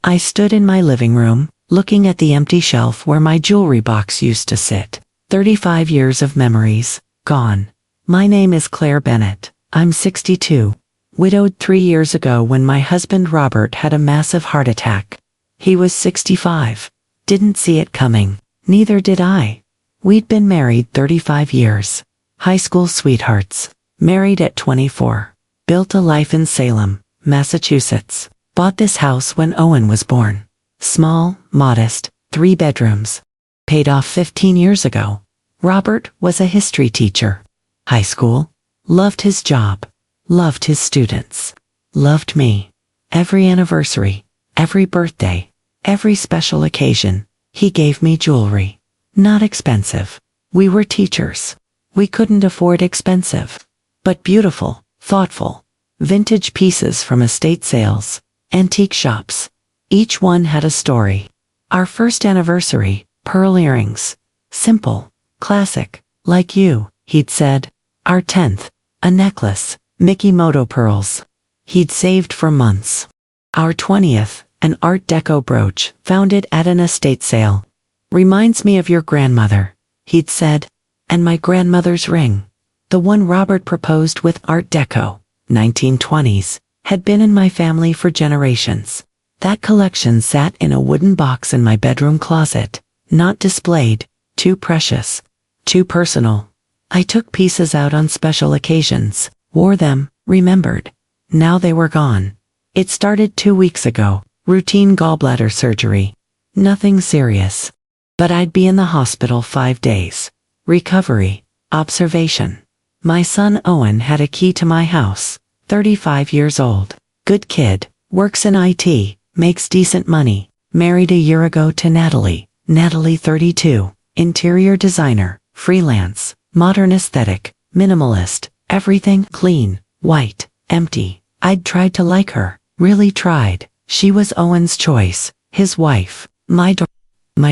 I stood in my living room, looking at the empty shelf where my jewelry box used to sit. 35 years of memories, gone. My name is Claire Bennett. I'm 62. Widowed 3 years ago when my husband Robert had a massive heart attack. He was 65. Didn't see it coming. Neither did I. We'd been married 35 years. High school sweethearts. Married at 24. Built a life in Salem, Massachusetts. Bought this house when Owen was born. Small, modest, 3 bedrooms. Paid off 15 years ago. Robert was a history teacher. High school. Loved his job. Loved his students. Loved me. Every anniversary, every birthday, every special occasion, he gave me jewelry. Not expensive. We were teachers. We couldn't afford expensive. But beautiful, thoughtful. Vintage pieces from estate sales, antique shops. Each one had a story. Our first anniversary, pearl earrings. Simple, classic, like you, he'd said. Our 10th, a necklace, Mikimoto pearls. He'd saved for months. Our 20th, an Art Deco brooch, found it at an estate sale. Reminds me of your grandmother, he'd said. And my grandmother's ring. The one Robert proposed with Art Deco, 1920s, had been in my family for generations. That collection sat in a wooden box in my bedroom closet, not displayed, too precious, too personal. I took pieces out on special occasions, wore them, remembered. Now they were gone. It started 2 weeks ago, routine gallbladder surgery. Nothing serious. But I'd be in the hospital 5 days. Recovery, observation. My son Owen had a key to my house, 35 years old. Good kid, works in IT, makes decent money. Married a year ago to Natalie. Natalie 32, interior designer, freelance, modern aesthetic, minimalist, everything clean, white, empty. I'd tried to like her, really tried. She was Owen's choice, his wife, my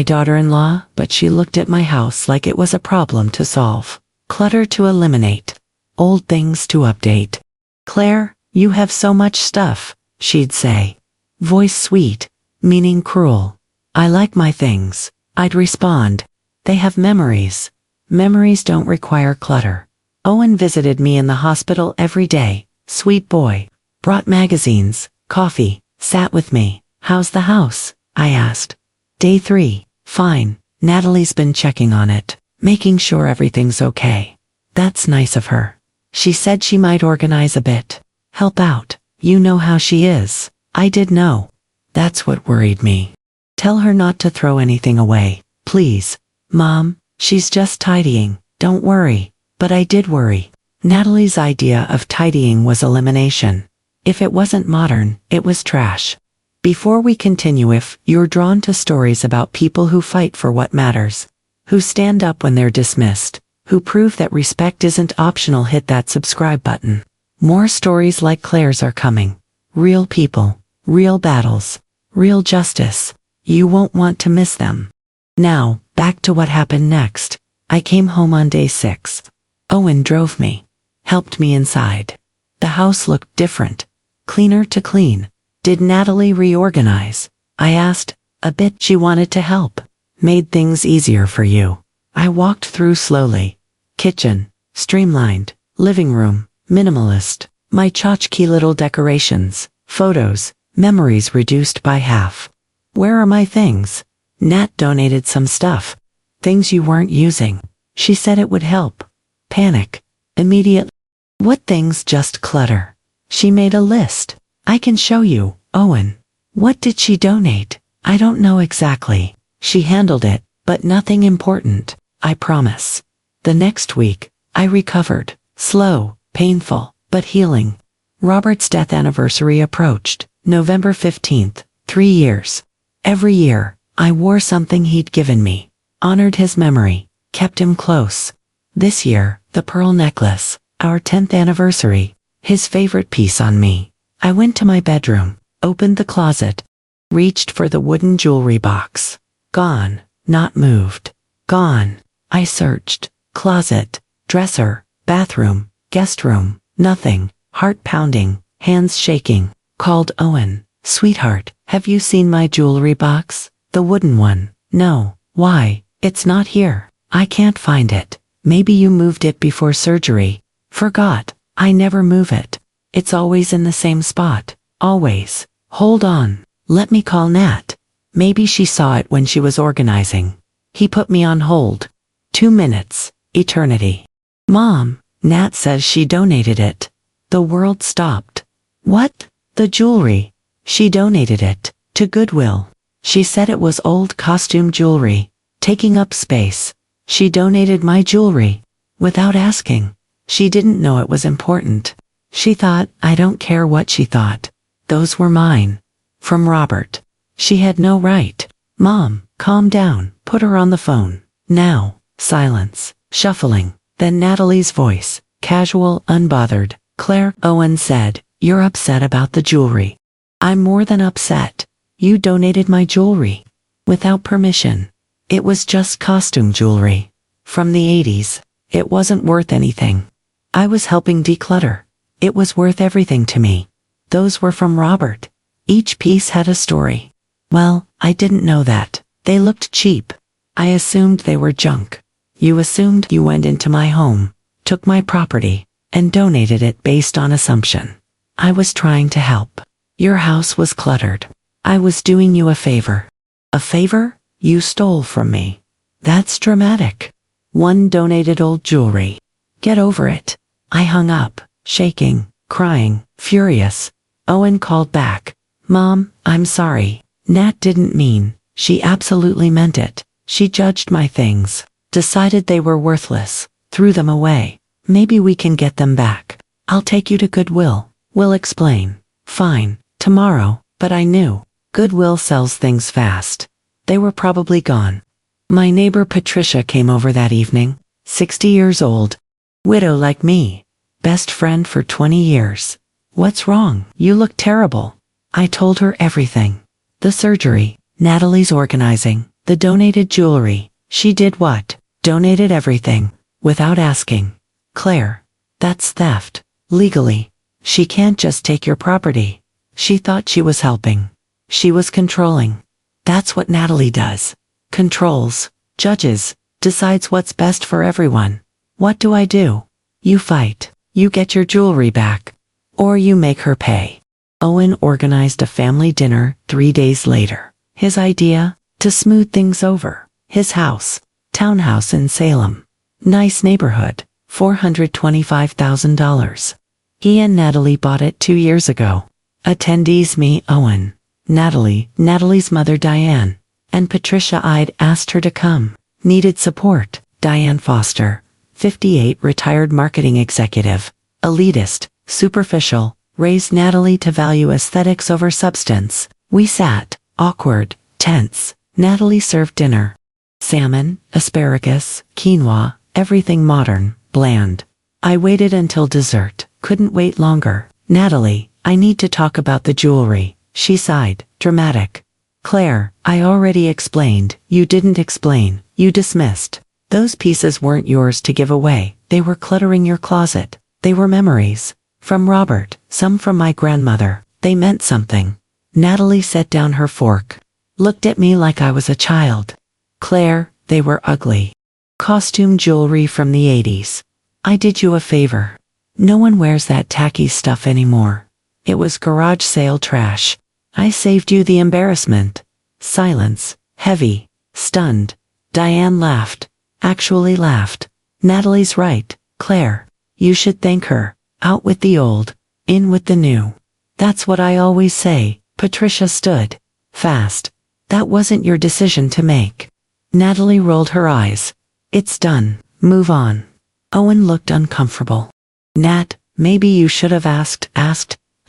daughter-in-law, but she looked at my house like it was a problem to solve. Clutter to eliminate. Old things to update. Claire, you have so much stuff, she'd say. Voice sweet, meaning cruel. I like my things. I'd respond. They have memories. Memories don't require clutter. Owen visited me in the hospital every day. Sweet boy. Brought magazines, coffee, sat with me. How's the house? I asked. Day 3. Fine. Natalie's been checking on it, making sure everything's okay. That's nice of her. She said she might organize a bit. Help out. You know how she is. I did know. That's what worried me. Tell her not to throw anything away, please. Mom, she's just tidying. Don't worry. But I did worry. Natalie's idea of tidying was elimination. If it wasn't modern, it was trash. Before we continue, if you're drawn to stories about people who fight for what matters, who stand up when they're dismissed, who prove that respect isn't optional, hit that subscribe button. More stories like Claire's are coming. Real people, real battles, real justice. You won't want to miss them. Now, back to what happened next. I came home on day 6. Owen drove me, helped me inside. The house looked different, cleaner to clean. Did Natalie reorganize? I asked. A bit. She wanted to help. Made things easier for you. I walked through slowly. Kitchen, streamlined. Living room, minimalist. My tchotchke little decorations, photos, memories reduced by half. Where are my things? Nat donated some stuff. Things you weren't using. She said it would help. Panic. Immediate. What things? Just clutter. She made a list. I can show you, Owen. What did she donate? I don't know exactly. She handled it, but nothing important, I promise. The next week, I recovered. Slow, painful, but healing. Robert's death anniversary approached, November 15th, 3 years. Every year, I wore something he'd given me, honored his memory, kept him close. This year, the pearl necklace, our 10th anniversary, his favorite piece on me. I went to my bedroom, opened the closet, reached for the wooden jewelry box. Gone, not moved. Gone. I searched. Closet, dresser, bathroom, guest room, nothing. Heart pounding, hands shaking. Called Owen. Sweetheart, Have you seen my jewelry box? The wooden one. No. Why? It's not here. I can't find it. Maybe you moved it before surgery. Forgot. I never move it. It's always in the same spot. Always. Hold on. Let me call Nat. Maybe she saw it when she was organizing. He put me on hold. 2 minutes. Eternity. Mom, Nat says she donated it. The world stopped. What? The jewelry. She donated it to Goodwill. She said it was old costume jewelry, taking up space. She donated my jewelry without asking. She didn't know it was important. She thought, I don't care what she thought. Those were mine. From Robert. She had no right. Mom, calm down. Put her on the phone. Now. Silence. Shuffling. Then Natalie's voice. Casual, unbothered. Claire, Owen said, you're upset about the jewelry. I'm more than upset. You donated my jewelry. Without permission. It was just costume jewelry. From the 80s. It wasn't worth anything. I was helping declutter. It was worth everything to me. Those were from Robert. Each piece had a story. Well, I didn't know that. They looked cheap. I assumed they were junk. You assumed you went into my home, took my property, and donated it based on assumption. I was trying to help. Your house was cluttered. I was doing you a favor. A favor? You stole from me. That's dramatic. One donated old jewelry. Get over it. I hung up, shaking, crying, furious. Owen called back. Mom, I'm sorry. Nat didn't mean. She absolutely meant it. She judged my things, decided they were worthless, threw them away. Maybe we can get them back. I'll take you to Goodwill. We'll explain. Fine, tomorrow, but I knew. Goodwill sells things fast. They were probably gone. My neighbor Patricia came over that evening, 60 years old. Widow like me. Best friend for 20 years. What's wrong? You look terrible. I told her everything. The surgery, Natalie's organizing, the donated jewelry. She did what? Donated everything, without asking. Claire, that's theft. Legally. She can't just take your property. She thought she was helping. She was controlling. That's what Natalie does. Controls, judges, decides what's best for everyone. What do? You fight. You get your jewelry back. Or you make her pay. Owen organized a family dinner 3 days later. His idea? To smooth things over. His house. Townhouse in Salem. Nice neighborhood. $425,000. He and Natalie bought it 2 years ago. Attendees me, Owen. Natalie, Natalie's mother Diane. And Patricia I'd asked her to come. Needed support. Diane Foster. 58, retired marketing executive. Elitist. Superficial. Raised Natalie to value aesthetics over substance. We sat. Awkward. Tense. Natalie served dinner. Salmon, asparagus, quinoa, everything modern, bland. I waited until dessert. Couldn't wait longer. Natalie, I need to talk about the jewelry. She sighed. Dramatic. Claire, I already explained. You didn't explain. You dismissed. Those pieces weren't yours to give away. They were cluttering your closet. They were memories. From Robert, some from my grandmother. They meant something. Natalie set down her fork. Looked at me like I was a child. Claire, they were ugly. Costume jewelry from the 80s. I did you a favor. No one wears that tacky stuff anymore. It was garage sale trash. I saved you the embarrassment. Silence. Heavy. Stunned. Diane laughed. Actually laughed. Natalie's right, Claire. You should thank her. Out with the old. In with the new. That's what I always say. Patricia stood. Fast. That wasn't your decision to make. Natalie rolled her eyes. It's done. Move on. Owen looked uncomfortable. Nat, maybe you should have asked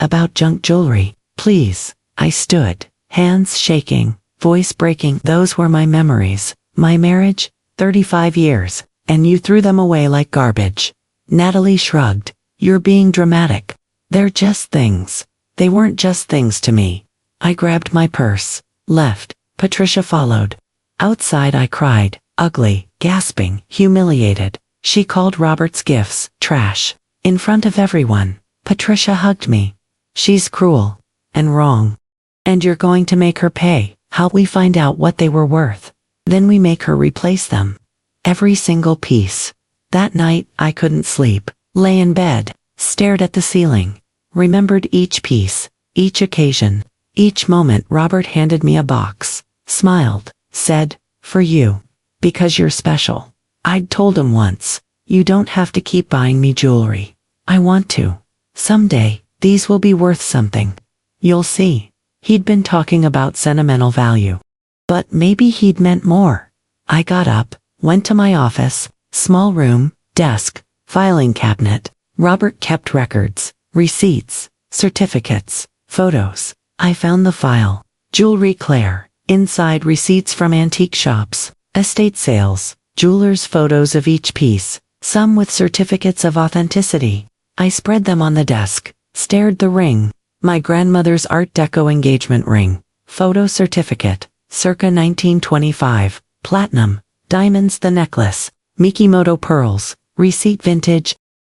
about junk jewelry. Please. I stood, hands shaking, voice breaking. Those were my memories. My marriage, 35 years, and you threw them away like garbage. Natalie shrugged. You're being dramatic. They're just things. They weren't just things to me. I grabbed my purse, left. Patricia followed. Outside I cried, ugly, gasping, humiliated. She called Robert's gifts trash. In front of everyone. Patricia hugged me. She's cruel. And wrong. And you're going to make her pay. How we find out what they were worth. Then we make her replace them. Every single piece. That night, I couldn't sleep. Lay in bed, stared at the ceiling, remembered each piece, each occasion, each moment. Robert handed me a box, smiled, said, "For you. Because you're special." I'd told him once, "You don't have to keep buying me jewelry. I want to. Someday, these will be worth something. You'll see." He'd been talking about sentimental value. But maybe he'd meant more. I got up, went to my office, small room, desk, filing cabinet. Robert kept records, receipts, certificates, photos. I found the file. Jewelry Claire. Inside, receipts from antique shops, estate sales, jewelers' photos of each piece, some with certificates of authenticity. I spread them on the desk, stared. The ring. My grandmother's Art Deco engagement ring. Photo certificate. Circa 1925. Platinum. Diamonds. The necklace. Mikimoto pearls. Receipt. Vintage.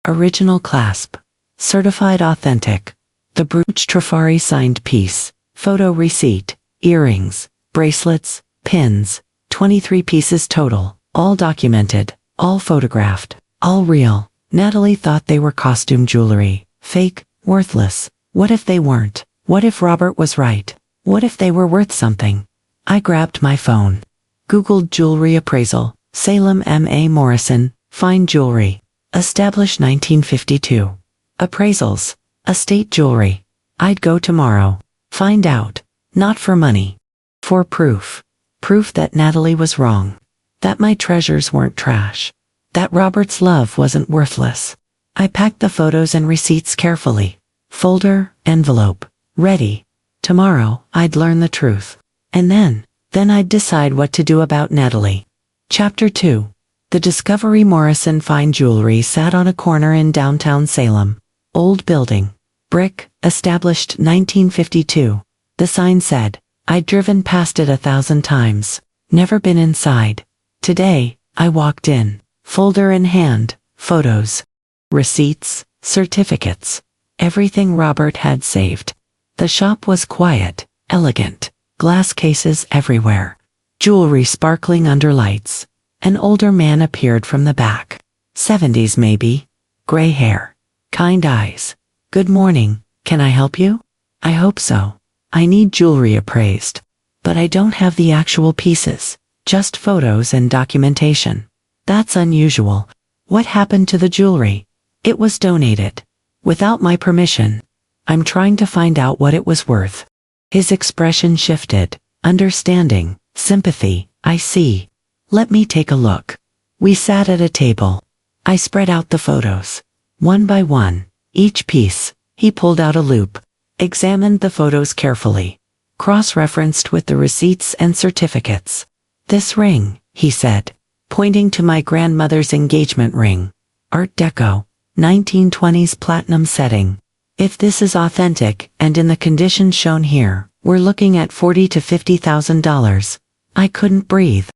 Original clasp. Certified authentic. The brooch. Trifari signed piece. Photo receipt. Earrings. Bracelets. Pins. 23 pieces total. All documented. All photographed. All real. Natalie thought they were costume jewelry. Fake. Worthless. What if they weren't? What if Robert was right? What if they were worth something? I grabbed my phone. Googled jewelry appraisal. Salem M.A. Morrison, fine jewelry. Established 1952. Appraisals. Estate jewelry. I'd go tomorrow. Find out. Not for money. For proof. Proof that Natalie was wrong. That my treasures weren't trash. That Robert's love wasn't worthless. I packed the photos and receipts carefully. Folder, envelope, ready. Tomorrow, I'd learn the truth. And then I'd decide what to do about Natalie. Chapter 2. The Discovery. Morrison Fine Jewelry sat on a corner in downtown Salem. Old building. Brick, established 1952. The sign said, I'd driven past it 1,000 times. Never been inside. Today, I walked in. Folder in hand, photos. Receipts, certificates. Everything Robert had saved. The shop was quiet, elegant. Glass cases everywhere. Jewelry sparkling under lights. An older man appeared from the back. 70s maybe. Gray hair. Kind eyes. Good morning, can I help you? I hope so. I need jewelry appraised. But I don't have the actual pieces. Just photos and documentation. That's unusual. What happened to the jewelry? It was donated. Without my permission. I'm trying to find out what it was worth. His expression shifted. Understanding, sympathy. I see. Let me take a look. We sat at a table. I spread out the photos. One by one, each piece. He pulled out a loupe. Examined the photos carefully. Cross-referenced with the receipts and certificates. This ring, he said, pointing to my grandmother's engagement ring. Art Deco. 1920s platinum setting. If this is authentic and in the conditions shown here, we're looking at $40,000 to $50,000. I couldn't breathe.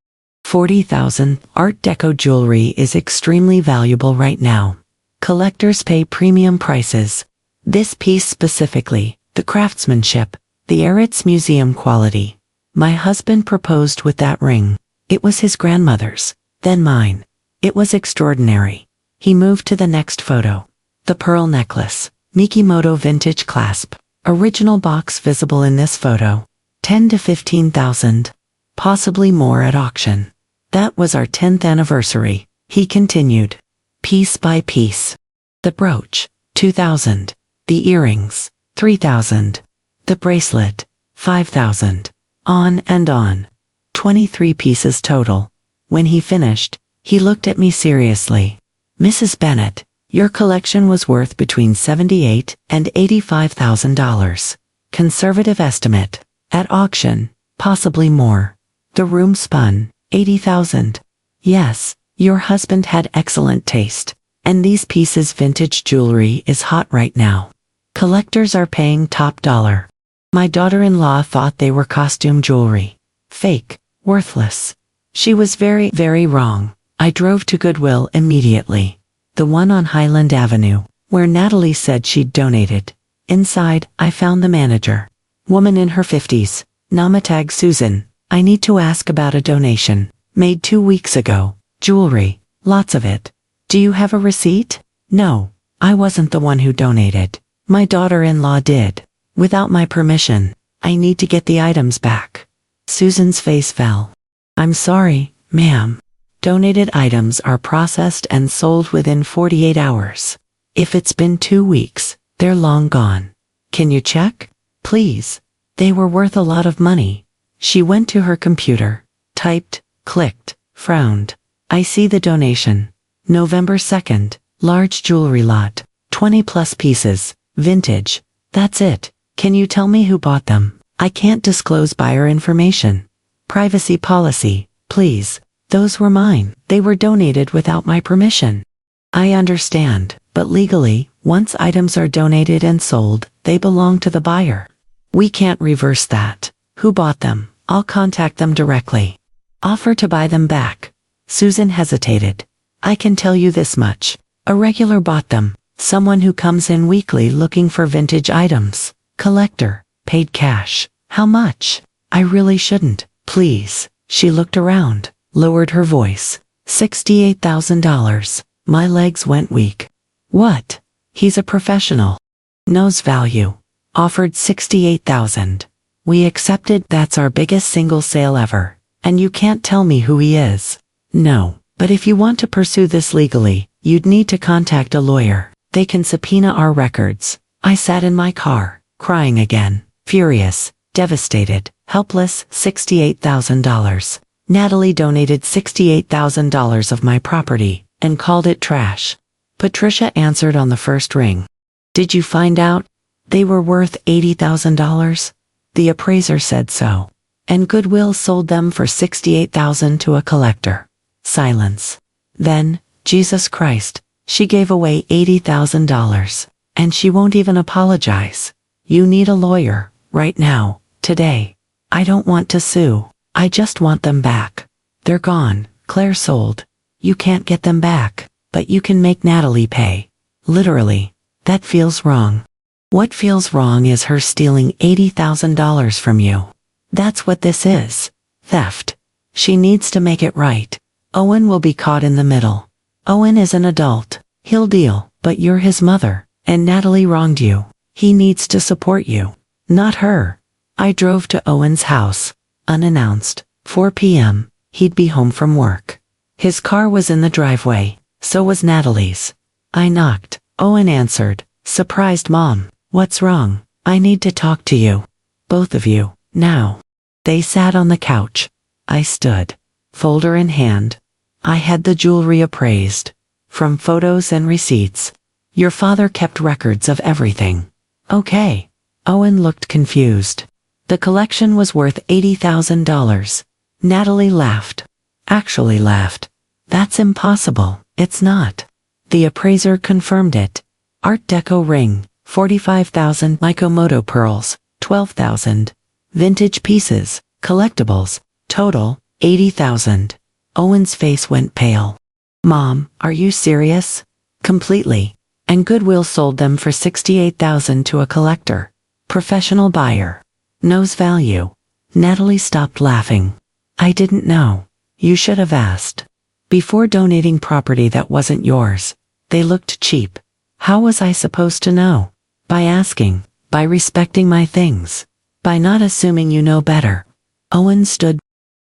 $40,000. Art Deco jewelry is extremely valuable right now. Collectors pay premium prices. This piece specifically, the craftsmanship, the Eretz Museum quality. My husband proposed with that ring. It was his grandmother's, then mine. It was extraordinary. He moved to the next photo. The pearl necklace. Mikimoto vintage clasp. Original box visible in this photo. 10 to 15,000. Possibly more at auction. That was our 10th anniversary, he continued. Piece by piece. The brooch. 2,000. The earrings. 3,000. The bracelet. 5,000. On and on. 23 pieces total. When he finished, he looked at me seriously. Mrs. Bennett, your collection was worth between $78,000 and $85,000. Conservative estimate. At auction, possibly more. The room spun. 80,000. Yes, your husband had excellent taste. And these pieces vintage jewelry is hot right now. Collectors are paying top dollar. My daughter-in-law thought they were costume jewelry. Fake. Worthless. She was very, very wrong. I drove to Goodwill immediately. The one on Highland Avenue, where Natalie said she'd donated. Inside, I found the manager. Woman in her 50s. Namatag Susan. I need to ask about a donation. Made 2 weeks ago. Jewelry. Lots of it. Do you have a receipt? No. I wasn't the one who donated. My daughter-in-law did. Without my permission. I need to get the items back. Susan's face fell. I'm sorry, ma'am. Donated items are processed and sold within 48 hours. If it's been 2 weeks, they're long gone. Can you check? Please. They were worth a lot of money. She went to her computer, typed, clicked, frowned. I see the donation. November 2nd, large jewelry lot, 20 plus pieces, vintage. That's it. Can you tell me who bought them? I can't disclose buyer information. Privacy policy, please. Those were mine. They were donated without my permission. I understand, but legally, once items are donated and sold, they belong to the buyer. We can't reverse that. Who bought them? I'll contact them directly. Offer to buy them back. Susan hesitated. I can tell you this much. A regular bought them. Someone who comes in weekly looking for vintage items. Collector. Paid cash. How much? I really shouldn't. Please. She looked around, lowered her voice. $68,000. My legs went weak. What? He's a professional. Knows value. Offered $68,000. We accepted. That's our biggest single sale ever. And you can't tell me who he is. No. But if you want to pursue this legally, you'd need to contact a lawyer. They can subpoena our records. I sat in my car, crying again, furious, devastated, helpless. $68,000. Natalie donated $68,000 of my property and called it trash. Patricia answered on the first ring. Did you find out? They were worth $80,000? The appraiser said so. And Goodwill sold them for $68,000 to a collector. Silence. Then, Jesus Christ, she gave away $80,000. And she won't even apologize. You need a lawyer, right now, today. I don't want to sue. I just want them back. They're gone. Claire sold. You can't get them back, but you can make Natalie pay. Literally. That feels wrong. What feels wrong is her stealing $80,000 from you. That's what this is. Theft. She needs to make it right. Owen will be caught in the middle. Owen is an adult. He'll deal, but you're his mother, and Natalie wronged you. He needs to support you, not her. I drove to Owen's house, unannounced, 4 p.m. He'd be home from work. His car was in the driveway, so was Natalie's. I knocked. Owen answered, surprised Mom. What's wrong? I need to talk to you. Both of you, now. They sat on the couch. I stood, folder in hand. I had the jewelry appraised, from photos and receipts. Your father kept records of everything. Okay. Owen looked confused. The collection was worth $80,000. Natalie laughed. Actually laughed. That's impossible. It's not. The appraiser confirmed it. Art Deco ring, $45,000. Mikomoto pearls, $12,000. Vintage pieces, collectibles, total, $80,000. Owen's face went pale. Mom, are you serious? Completely. And Goodwill sold them for $68,000 to a collector. Professional buyer. Knows value. Natalie stopped laughing. I didn't know. You should have asked. Before donating property that wasn't yours, they looked cheap. How was I supposed to know? By asking, by respecting my things, by not assuming you know better. Owen stood.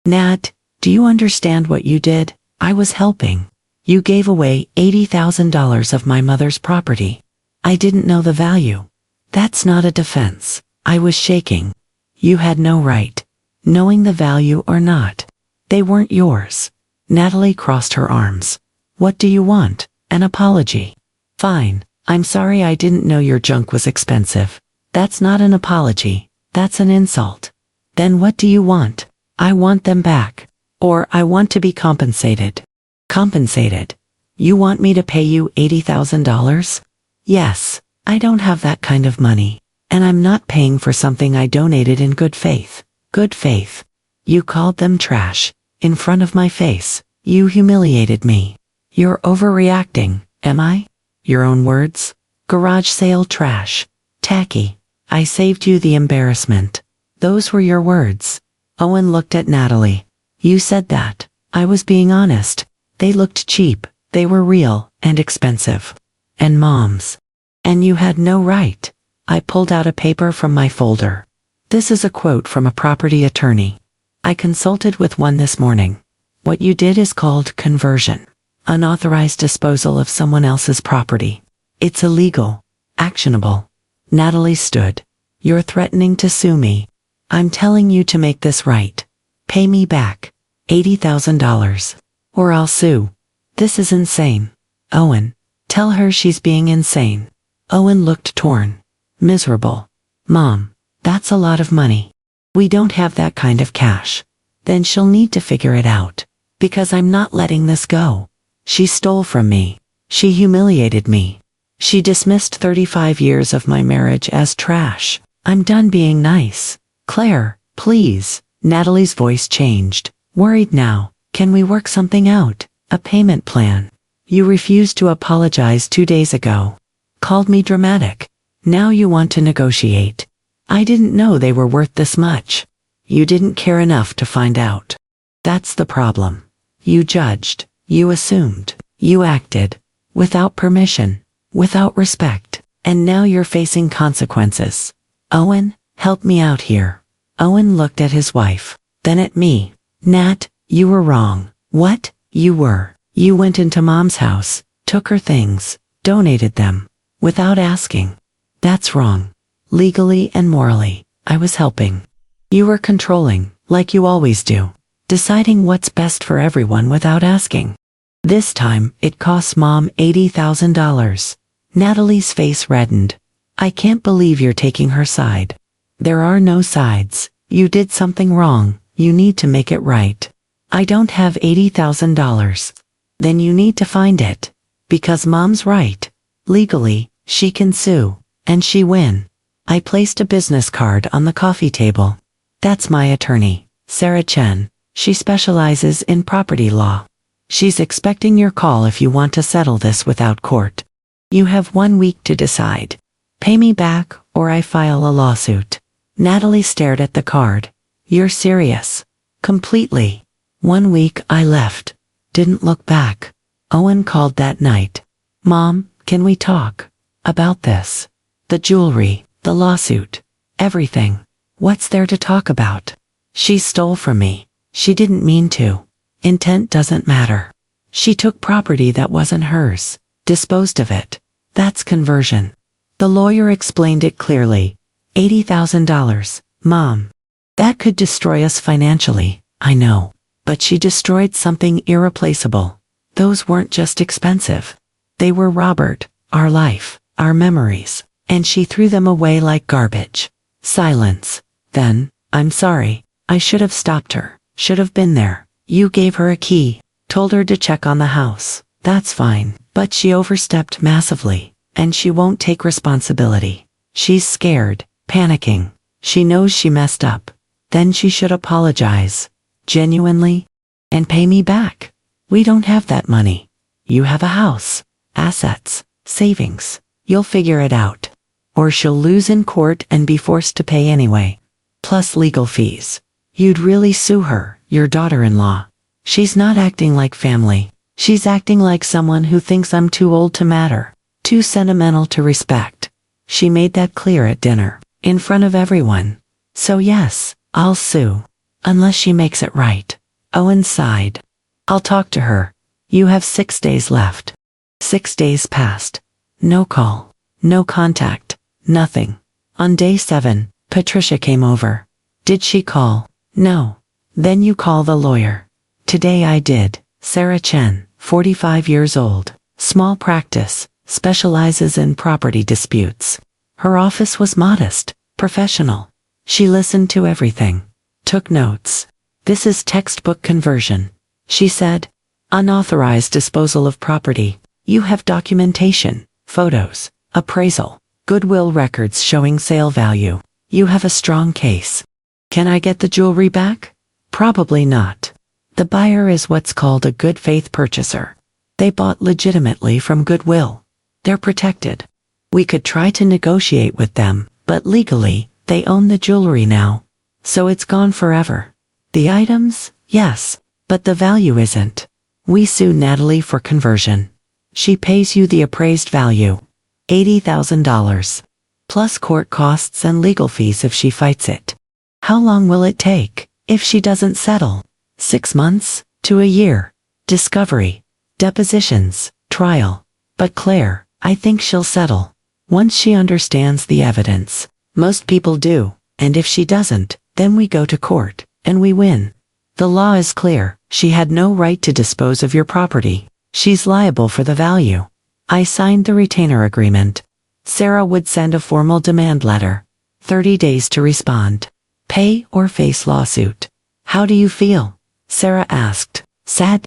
Nat, do you understand what you did? I was helping. You gave away $80,000 of my mother's property. I didn't know the value. That's not a defense. I was shaking. You had no right, knowing the value or not. They weren't yours. Natalie crossed her arms. What do you want? An apology. Fine. I'm sorry I didn't know your junk was expensive. That's not an apology. That's an insult. Then what do you want? I want them back. Or I want to be compensated. Compensated? You want me to pay you $80,000? Yes. I don't have that kind of money. And I'm not paying for something I donated in good faith. Good faith. You called them trash. In front of my face. You humiliated me. You're overreacting, am I? Your own words? Garage sale trash. Tacky. I saved you the embarrassment. Those were your words. Owen looked at Natalie. You said that. I was being honest. They looked cheap. They were real and expensive. And Mom's. And you had no right. I pulled out a paper from my folder. This is a quote from a property attorney. I consulted with one this morning. What you did is called conversion. Unauthorized disposal of someone else's property. It's illegal. Actionable. Natalie stood. You're threatening to sue me. I'm telling you to make this right. Pay me back. $80,000. Or I'll sue. This is insane. Owen. Tell her she's being insane. Owen looked torn. Miserable. Mom. That's a lot of money. We don't have that kind of cash. Then she'll need to figure it out. Because I'm not letting this go. She stole from me. She humiliated me. She dismissed 35 years of my marriage as trash. I'm done being nice. Claire, please. Natalie's voice changed. Worried now. Can we work something out? A payment plan. You refused to apologize 2 days ago. Called me dramatic. Now you want to negotiate. I didn't know they were worth this much. You didn't care enough to find out. That's the problem. You judged. You assumed. You acted. Without permission. Without respect. And now you're facing consequences. Owen, help me out here. Owen looked at his wife. Then at me. Nat, you were wrong. What? You were. You went into Mom's house, took her things, donated them. Without asking. That's wrong. Legally and morally, I was helping. You were controlling, like you always do. Deciding what's best for everyone without asking. This time, it cost Mom $80,000. Natalie's face reddened. I can't believe you're taking her side. There are no sides. You did something wrong. You need to make it right. I don't have $80,000. Then you need to find it. Because Mom's right. Legally, she can sue. And she win. I placed a business card on the coffee table. That's my attorney, Sarah Chen. She specializes in property law. She's expecting your call if you want to settle this without court. You have 1 week to decide. Pay me back or I file a lawsuit. Natalie stared at the card. You're serious. Completely. 1 week I left. Didn't look back. Owen called that night. Mom, can we talk? About this. The jewelry, the lawsuit. Everything. What's there to talk about? She stole from me. She didn't mean to. Intent doesn't matter. She took property that wasn't hers. Disposed of it. That's conversion. The lawyer explained it clearly. $80,000. Mom. That could destroy us financially, I know. But she destroyed something irreplaceable. Those weren't just expensive. They were Robert, our life, our memories. And she threw them away like garbage. Silence. Then, I'm sorry. I should have stopped her. Should have been there. You gave her a key. Told her to check on the house. That's fine. But she overstepped massively. And she won't take responsibility. She's scared, panicking. She knows she messed up. Then she should apologize. Genuinely. And pay me back. We don't have that money. You have a house. Assets. Savings. You'll figure it out. Or she'll lose in court and be forced to pay anyway. Plus legal fees. You'd really sue her, your daughter-in-law. She's not acting like family. She's acting like someone who thinks I'm too old to matter. Too sentimental to respect. She made that clear at dinner. In front of everyone. So yes, I'll sue. Unless she makes it right. Owen sighed. I'll talk to her. You have 6 days left. 6 days passed. No call. No contact. Nothing. On day 7, Patricia came over. Did she call? No. Then you call the lawyer. Today I did. Sarah Chen, 45 years old. Small practice. Specializes in property disputes. Her office was modest. Professional. She listened to everything. Took notes. This is textbook conversion. She said. Unauthorized disposal of property. You have documentation, photos, appraisal, goodwill records showing sale value. You have a strong case. Can I get the jewelry back? Probably not. The buyer is what's called a good faith purchaser. They bought legitimately from Goodwill. They're protected. We could try to negotiate with them, But legally, they own the jewelry now. So it's gone forever. The items? Yes. But the value isn't. We sue Natalie for conversion. She pays you the appraised value. $80,000. Plus court costs and legal fees if she fights it. How long will it take, if she doesn't settle? 6 months to a year. Discovery, depositions, trial. But Claire, I think she'll settle. Once she understands the evidence. Most people do, and if she doesn't, then we go to court, and we win. The law is clear, she had no right to dispose of your property. She's liable for the value. I signed the retainer agreement. Sarah would send a formal demand letter. 30 days to respond. Pay or face lawsuit. How do you feel? Sarah asked. Sad?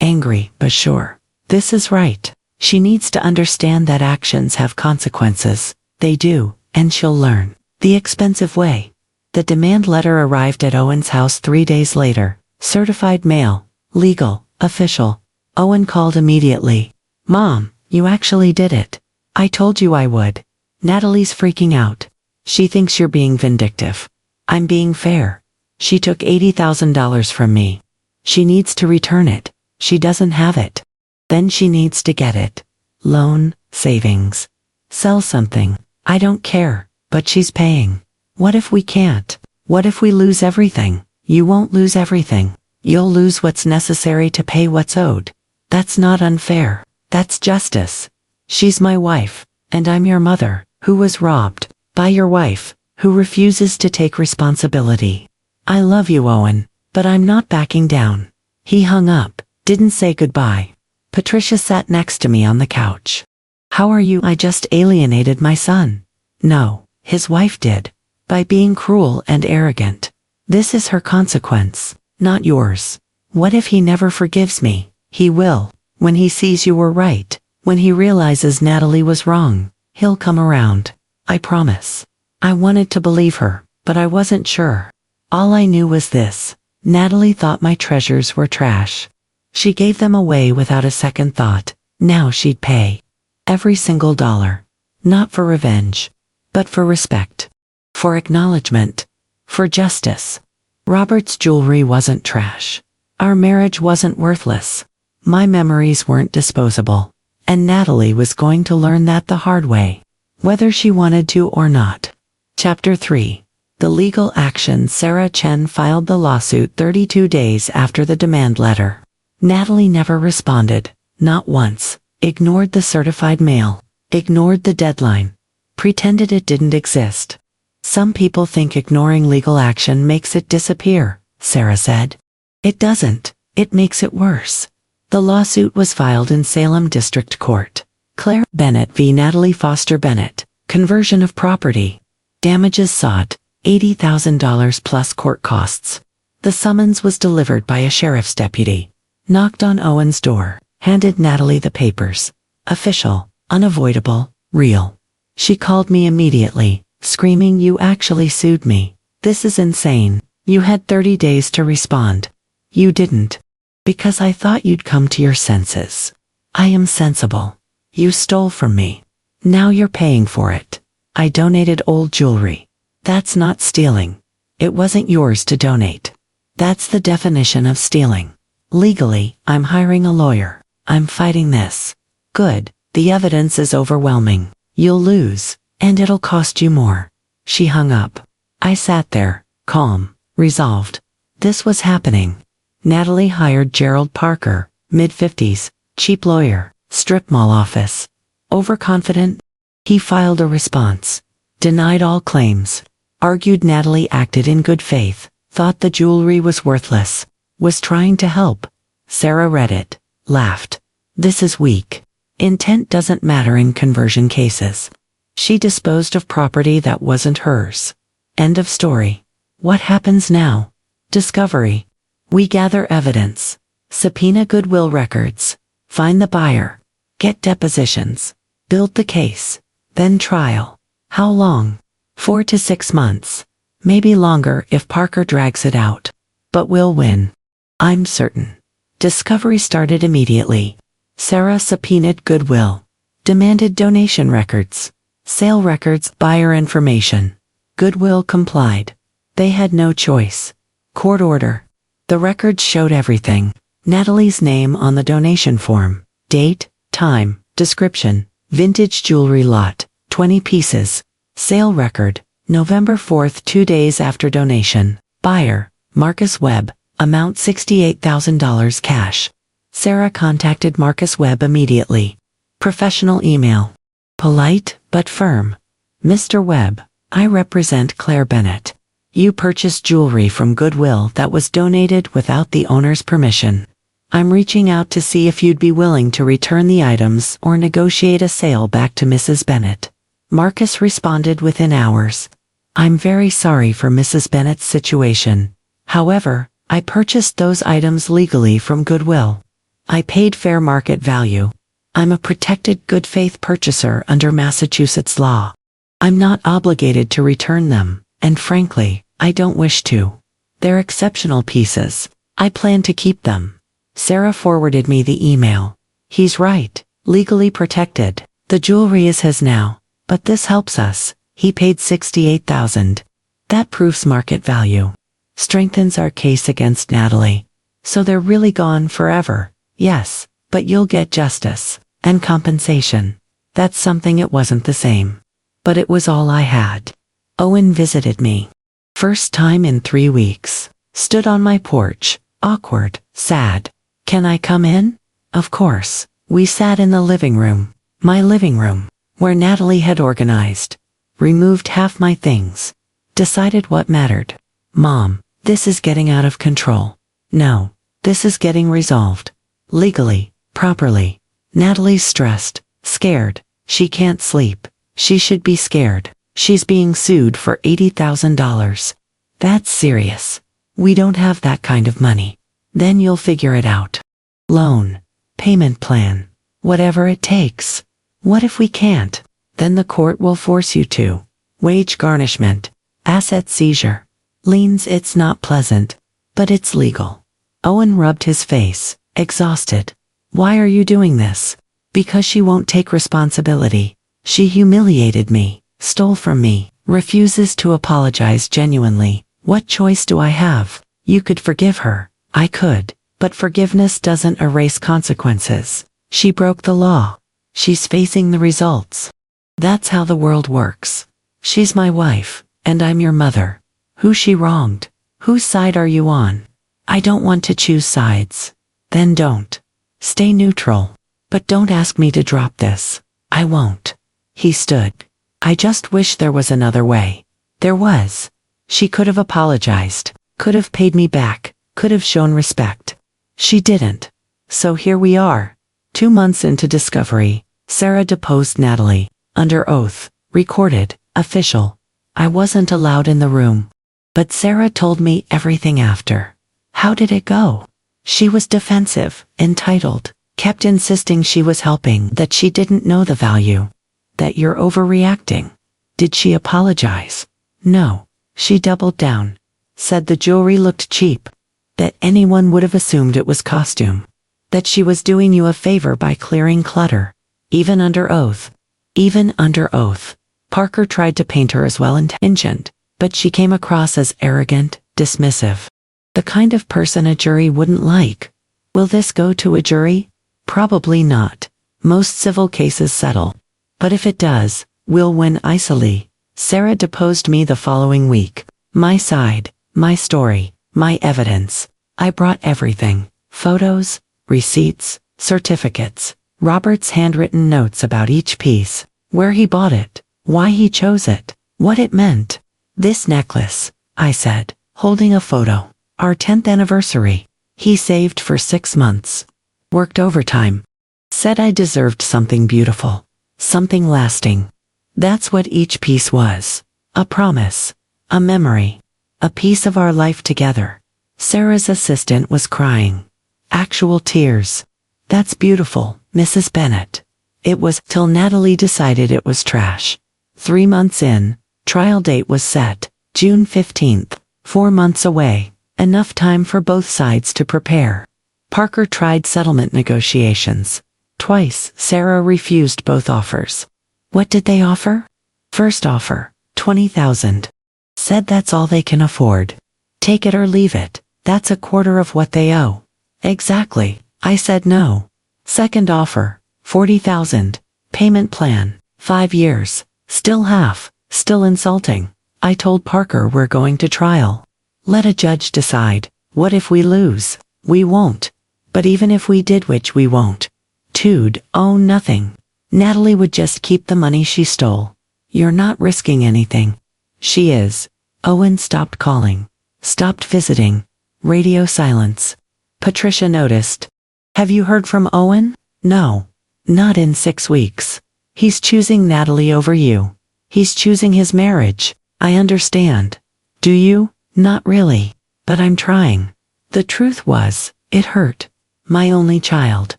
Angry, but sure. This is right. She needs to understand that actions have consequences. They do, and she'll learn. The expensive way. The demand letter arrived at Owen's house 3 days later. Certified mail. Legal. Official. Owen called immediately. Mom, you actually did it. I told you I would. Natalie's freaking out. She thinks you're being vindictive. I'm being fair. She took $80,000 from me. She needs to return it. She doesn't have it. Then she needs to get it. Loan, savings. Sell something. I don't care, but she's paying. What if we can't? What if we lose everything? You won't lose everything. You'll lose what's necessary to pay what's owed. That's not unfair. That's justice. She's my wife, and I'm your mother, who was robbed by your wife, who refuses to take responsibility. I love you, Owen, but I'm not backing down. He hung up, didn't say goodbye. Patricia sat next to me on the couch. How are you? I just alienated my son. No, his wife did. By being cruel and arrogant. This is her consequence, not yours. What if he never forgives me? He will. When he sees you were right. When he realizes Natalie was wrong. He'll come around. I promise. I wanted to believe her, but I wasn't sure. All I knew was this. Natalie thought my treasures were trash. She gave them away without a second thought. Now she'd pay. Every single dollar. Not for revenge, but for respect. For acknowledgement. For justice. Robert's jewelry wasn't trash. Our marriage wasn't worthless. My memories weren't disposable. And Natalie was going to learn that the hard way. Whether she wanted to or not. Chapter 3. The legal action. Sarah Chen filed the lawsuit 32 days after the demand letter. Natalie never responded. Not once. Ignored the certified mail. Ignored the deadline. Pretended it didn't exist. Some people think ignoring legal action makes it disappear, Sarah said. It doesn't. It makes it worse. The lawsuit was filed in Salem District Court. Claire Bennett v. Natalie Foster Bennett. Conversion of property. Damages sought. $80,000 plus court costs. The summons was delivered by a sheriff's deputy. Knocked on Owen's door. Handed Natalie the papers. Official. Unavoidable. Real. She called me immediately, screaming, "You actually sued me. This is insane. You had 30 days to respond. You didn't. Because I thought you'd come to your senses. I am sensible. You stole from me. Now you're paying for it. I donated old jewelry. That's not stealing. It wasn't yours to donate. That's the definition of stealing. Legally, I'm hiring a lawyer. I'm fighting this. Good. The evidence is overwhelming. You'll lose, and it'll cost you more." She hung up. I sat there, calm, resolved. This was happening. Natalie hired Gerald Parker, mid-50s, cheap lawyer, strip mall office. Overconfident? He filed a response. Denied all claims. Argued Natalie acted in good faith, thought the jewelry was worthless, was trying to help. Sarah read it, laughed. This is weak. Intent doesn't matter in conversion cases. She disposed of property that wasn't hers. End of story. What happens now? Discovery. We gather evidence. Subpoena goodwill records. Find the buyer. Get depositions. Build the case. Then trial. How long? 4 to 6 months. Maybe longer if Parker drags it out. But we'll win. I'm certain. Discovery started immediately. Sarah subpoenaed goodwill. Demanded donation records. Sale records, buyer information. Goodwill complied. They had no choice. Court order. The records showed everything. Natalie's name on the donation form. Date, time, description, vintage jewelry lot, 20 pieces. Sale record, November 4th, 2 days after donation. Buyer, Marcus Webb, amount $68,000 cash. Sarah contacted Marcus Webb immediately. Professional email. Polite, but firm. Mr. Webb, I represent Claire Bennett. You purchased jewelry from Goodwill that was donated without the owner's permission. I'm reaching out to see if you'd be willing to return the items or negotiate a sale back to Mrs. Bennett. Marcus responded within hours. I'm very sorry for Mrs. Bennett's situation. However, I purchased those items legally from Goodwill. I paid fair market value. I'm a protected good faith purchaser under Massachusetts law. I'm not obligated to return them, and frankly, I don't wish to. They're exceptional pieces. I plan to keep them. Sarah forwarded me the email. He's right, legally protected. The jewelry is his now, but this helps us. He paid $68,000. That proves market value. Strengthens our case against Natalie. So they're really gone forever. Yes, but you'll get justice. And compensation. That's something it wasn't the same. But it was all I had. Owen visited me. First time in 3 weeks. Stood on my porch. Awkward. Sad. Can I come in? Of course. We sat in the living room. My living room. Where Natalie had organized. Removed half my things. Decided what mattered. Mom, this is getting out of control. No. This is getting resolved. Legally. Properly. Natalie's stressed. Scared. She can't sleep. She should be scared. She's being sued for $80,000. That's serious. We don't have that kind of money. Then you'll figure it out. Loan. Payment plan. Whatever it takes. What if we can't? Then the court will force you to. Wage garnishment. Asset seizure. Liens. It's not pleasant. But it's legal. Owen rubbed his face, exhausted. Why are you doing this? Because she won't take responsibility. She humiliated me, stole from me, refuses to apologize genuinely. What choice do I have? You could forgive her. I could. But forgiveness doesn't erase consequences. She broke the law. She's facing the results. That's how the world works. She's my wife, and I'm your mother. Who she wronged? Whose side are you on? I don't want to choose sides. Then don't. Stay neutral. But don't ask me to drop this. I won't. He stood. I just wish there was another way. There was. She could have apologized, could have paid me back, could have shown respect. She didn't. So here we are. 2 months into discovery, Sarah deposed Natalie, under oath, recorded, official. I wasn't allowed in the room. But Sarah told me everything after. How did it go? She was defensive, entitled, kept insisting she was helping, that she didn't know the value. That you're overreacting. Did she apologize? No. She doubled down. Said the jewelry looked cheap. That anyone would have assumed it was costume. That she was doing you a favor by clearing clutter. Even under oath. Even under oath. Parker tried to paint her as well-intentioned, but she came across as arrogant, dismissive. The kind of person a jury wouldn't like. Will this go to a jury? Probably not. Most civil cases settle. But if it does, we'll win easily. Sarah deposed me the following week. My side, my story, my evidence. I brought everything. Photos, receipts, certificates, Robert's handwritten notes about each piece, where he bought it, why he chose it, what it meant. This necklace, I said, holding a photo. Our 10th anniversary. He saved for 6 months. Worked overtime. Said I deserved something beautiful. Something lasting. That's what each piece was. A promise. A memory. A piece of our life together. Sarah's assistant was crying. Actual tears. That's beautiful, Mrs. Bennett. It was till Natalie decided it was trash. 3 months in, trial date was set, June 15th, 4 months away. Enough time for both sides to prepare. Parker tried settlement negotiations. Twice, Sarah refused both offers. What did they offer? First offer, 20,000. Said that's all they can afford. Take it or leave it. That's a quarter of what they owe. Exactly. I said no. Second offer, 40,000. Payment plan, 5 years. Still half. Still insulting. I told Parker we're going to trial. Let a judge decide. What if we lose? We won't. But even if we did, which we won't, Tude own nothing. Natalie would just keep the money she stole. You're not risking anything. She is. Owen stopped calling. Stopped visiting. Radio silence. Patricia noticed. Have you heard from Owen? No. Not in 6 weeks. He's choosing Natalie over you. He's choosing his marriage. I understand. Do you? Not really. But I'm trying. The truth was, it hurt. My only child.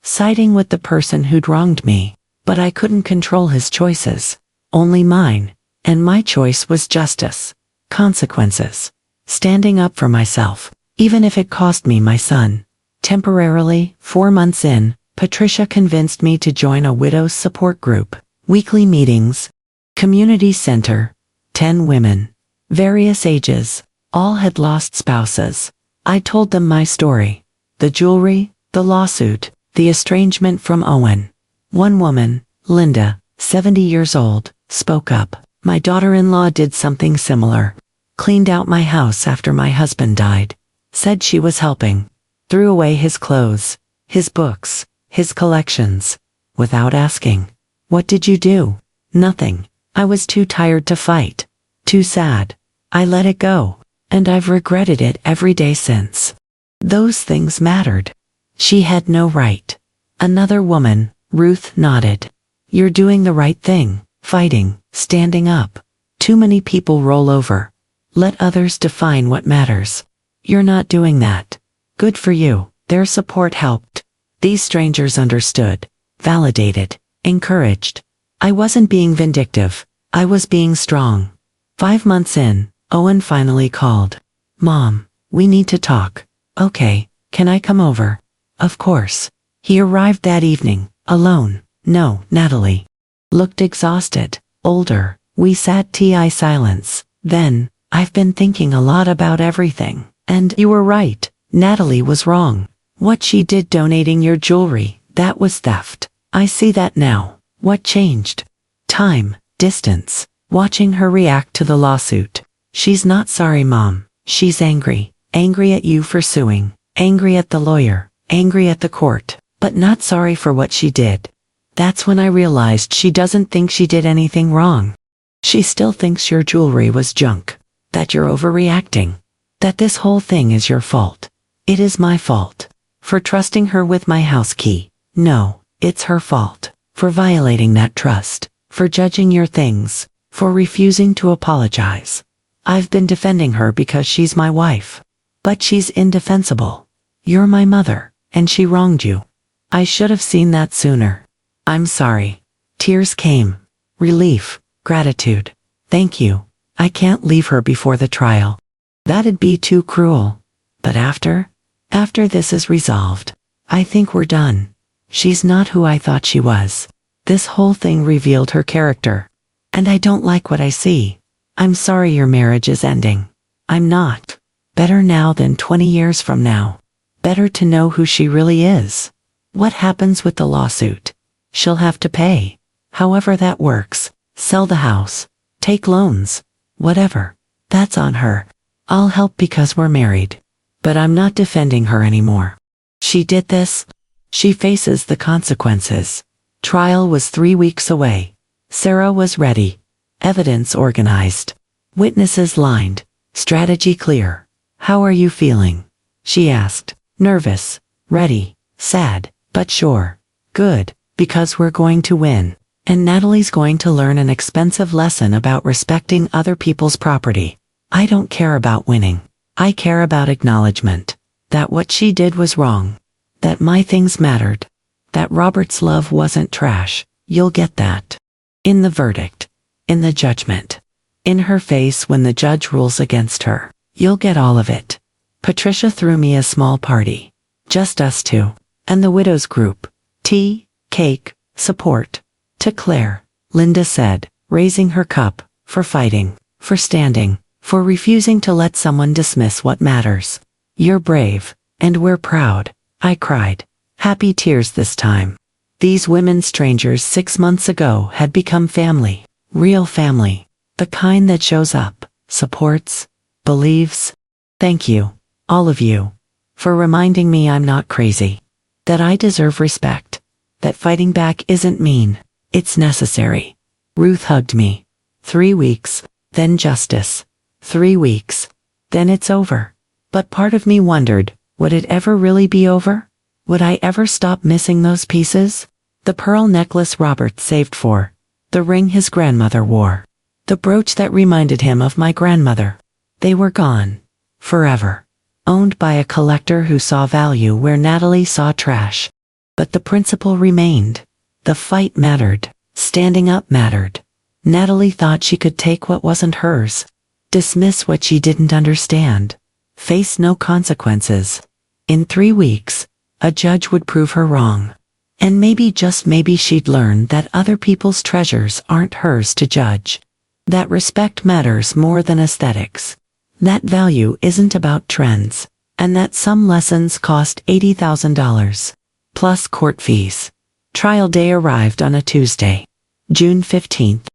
Siding with the person who'd wronged me. But I couldn't control his choices. Only mine. And my choice was justice. Consequences. Standing up for myself. Even if it cost me my son. Temporarily, 4 months in, Patricia convinced me to join a widow's support group. Weekly meetings. Community center. 10 women. Various ages. All had lost spouses. I told them my story. The jewelry, the lawsuit, the estrangement from Owen. One woman, Linda, 70 years old, spoke up. My daughter-in-law did something similar. Cleaned out my house after my husband died. Said she was helping. Threw away his clothes, his books, his collections. Without asking. What did you do? Nothing. I was too tired to fight. Too sad. I let it go. And I've regretted it every day since. Those things mattered. She had no right. Another woman, Ruth, nodded. You're doing the right thing, fighting, standing up. Too many people roll over. Let others define what matters. You're not doing that. Good for you. Their support helped. These strangers understood, validated, encouraged. I wasn't being vindictive. I was being strong. 5 months in, Owen finally called. Mom, we need to talk. Okay, can I come over? Of course. He arrived that evening, alone. No, Natalie. Looked exhausted, older. We sat TI silence. Then, I've been thinking a lot about everything. And you were right. Natalie was wrong. What she did donating your jewelry, that was theft. I see that now. What changed? Time, distance. Watching her react to the lawsuit. She's not sorry, Mom. She's angry. Angry at you for suing. Angry at the lawyer. Angry at the court. But not sorry for what she did. That's when I realized she doesn't think she did anything wrong. She still thinks your jewelry was junk. That you're overreacting. That this whole thing is your fault. It is my fault. For trusting her with my house key. No, it's her fault. For violating that trust. For judging your things. For refusing to apologize. I've been defending her because she's my wife. But she's indefensible. You're my mother, and she wronged you. I should have seen that sooner. I'm sorry. Tears came. Relief. Gratitude. Thank you. I can't leave her before the trial. That'd be too cruel. But after this is resolved, I think we're done. She's not who I thought she was. This whole thing revealed her character. And I don't like what I see. I'm sorry your marriage is ending. I'm not. Better now than 20 years from now. Better to know who she really is. What happens with the lawsuit? She'll have to pay. However that works. Sell the house. Take loans. Whatever. That's on her. I'll help because we're married. But I'm not defending her anymore. She did this. She faces the consequences. Trial was 3 weeks away. Sarah was ready. Evidence organized. Witnesses lined. Strategy clear. How are you feeling? She asked. Nervous. Ready. Sad. But sure. Good. Because we're going to win. And Natalie's going to learn an expensive lesson about respecting other people's property. I don't care about winning. I care about acknowledgement. That what she did was wrong. That my things mattered. That Robert's love wasn't trash. You'll get that. In the verdict. In the judgment. In her face when the judge rules against her. You'll get all of it. Patricia threw me a small party. Just us two. And the widows group. Tea, cake, support. To Claire, Linda said, raising her cup, for fighting, for standing, for refusing to let someone dismiss what matters. You're brave, and we're proud, I cried. Happy tears this time. These women strangers 6 months ago had become family, real family, the kind that shows up, supports, believes. Thank you, all of you, for reminding me I'm not crazy, that I deserve respect, that fighting back isn't mean, it's necessary. Ruth hugged me. 3 weeks, then justice. 3 weeks, then it's over. But part of me wondered, would it ever really be over? Would I ever stop missing those pieces? The pearl necklace Robert saved for, the ring his grandmother wore, the brooch that reminded him of my grandmother. They were gone. Forever. Owned by a collector who saw value where Natalie saw trash. But the principle remained. The fight mattered. Standing up mattered. Natalie thought she could take what wasn't hers. Dismiss what she didn't understand. Face no consequences. In 3 weeks, a judge would prove her wrong. And maybe, just maybe, she'd learn that other people's treasures aren't hers to judge. That respect matters more than aesthetics. That value isn't about trends. And that some lessons cost $80,000. Plus court fees. Trial day arrived on a Tuesday. June 15th.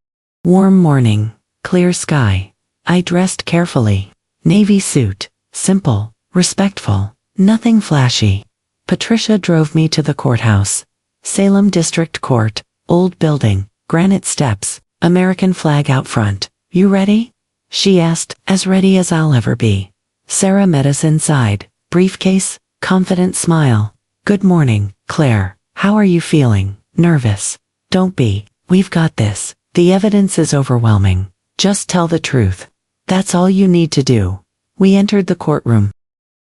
Warm morning, clear sky. I dressed carefully. Navy suit, simple, respectful, nothing flashy. Patricia drove me to the courthouse. Salem District Court, old building, granite steps, American flag out front. You ready? She asked, as ready as I'll ever be. Sarah met us inside, briefcase, confident smile. Good morning, Claire. How are you feeling? Nervous? Don't be. We've got this. The evidence is overwhelming. Just tell the truth. That's all you need to do. We entered the courtroom.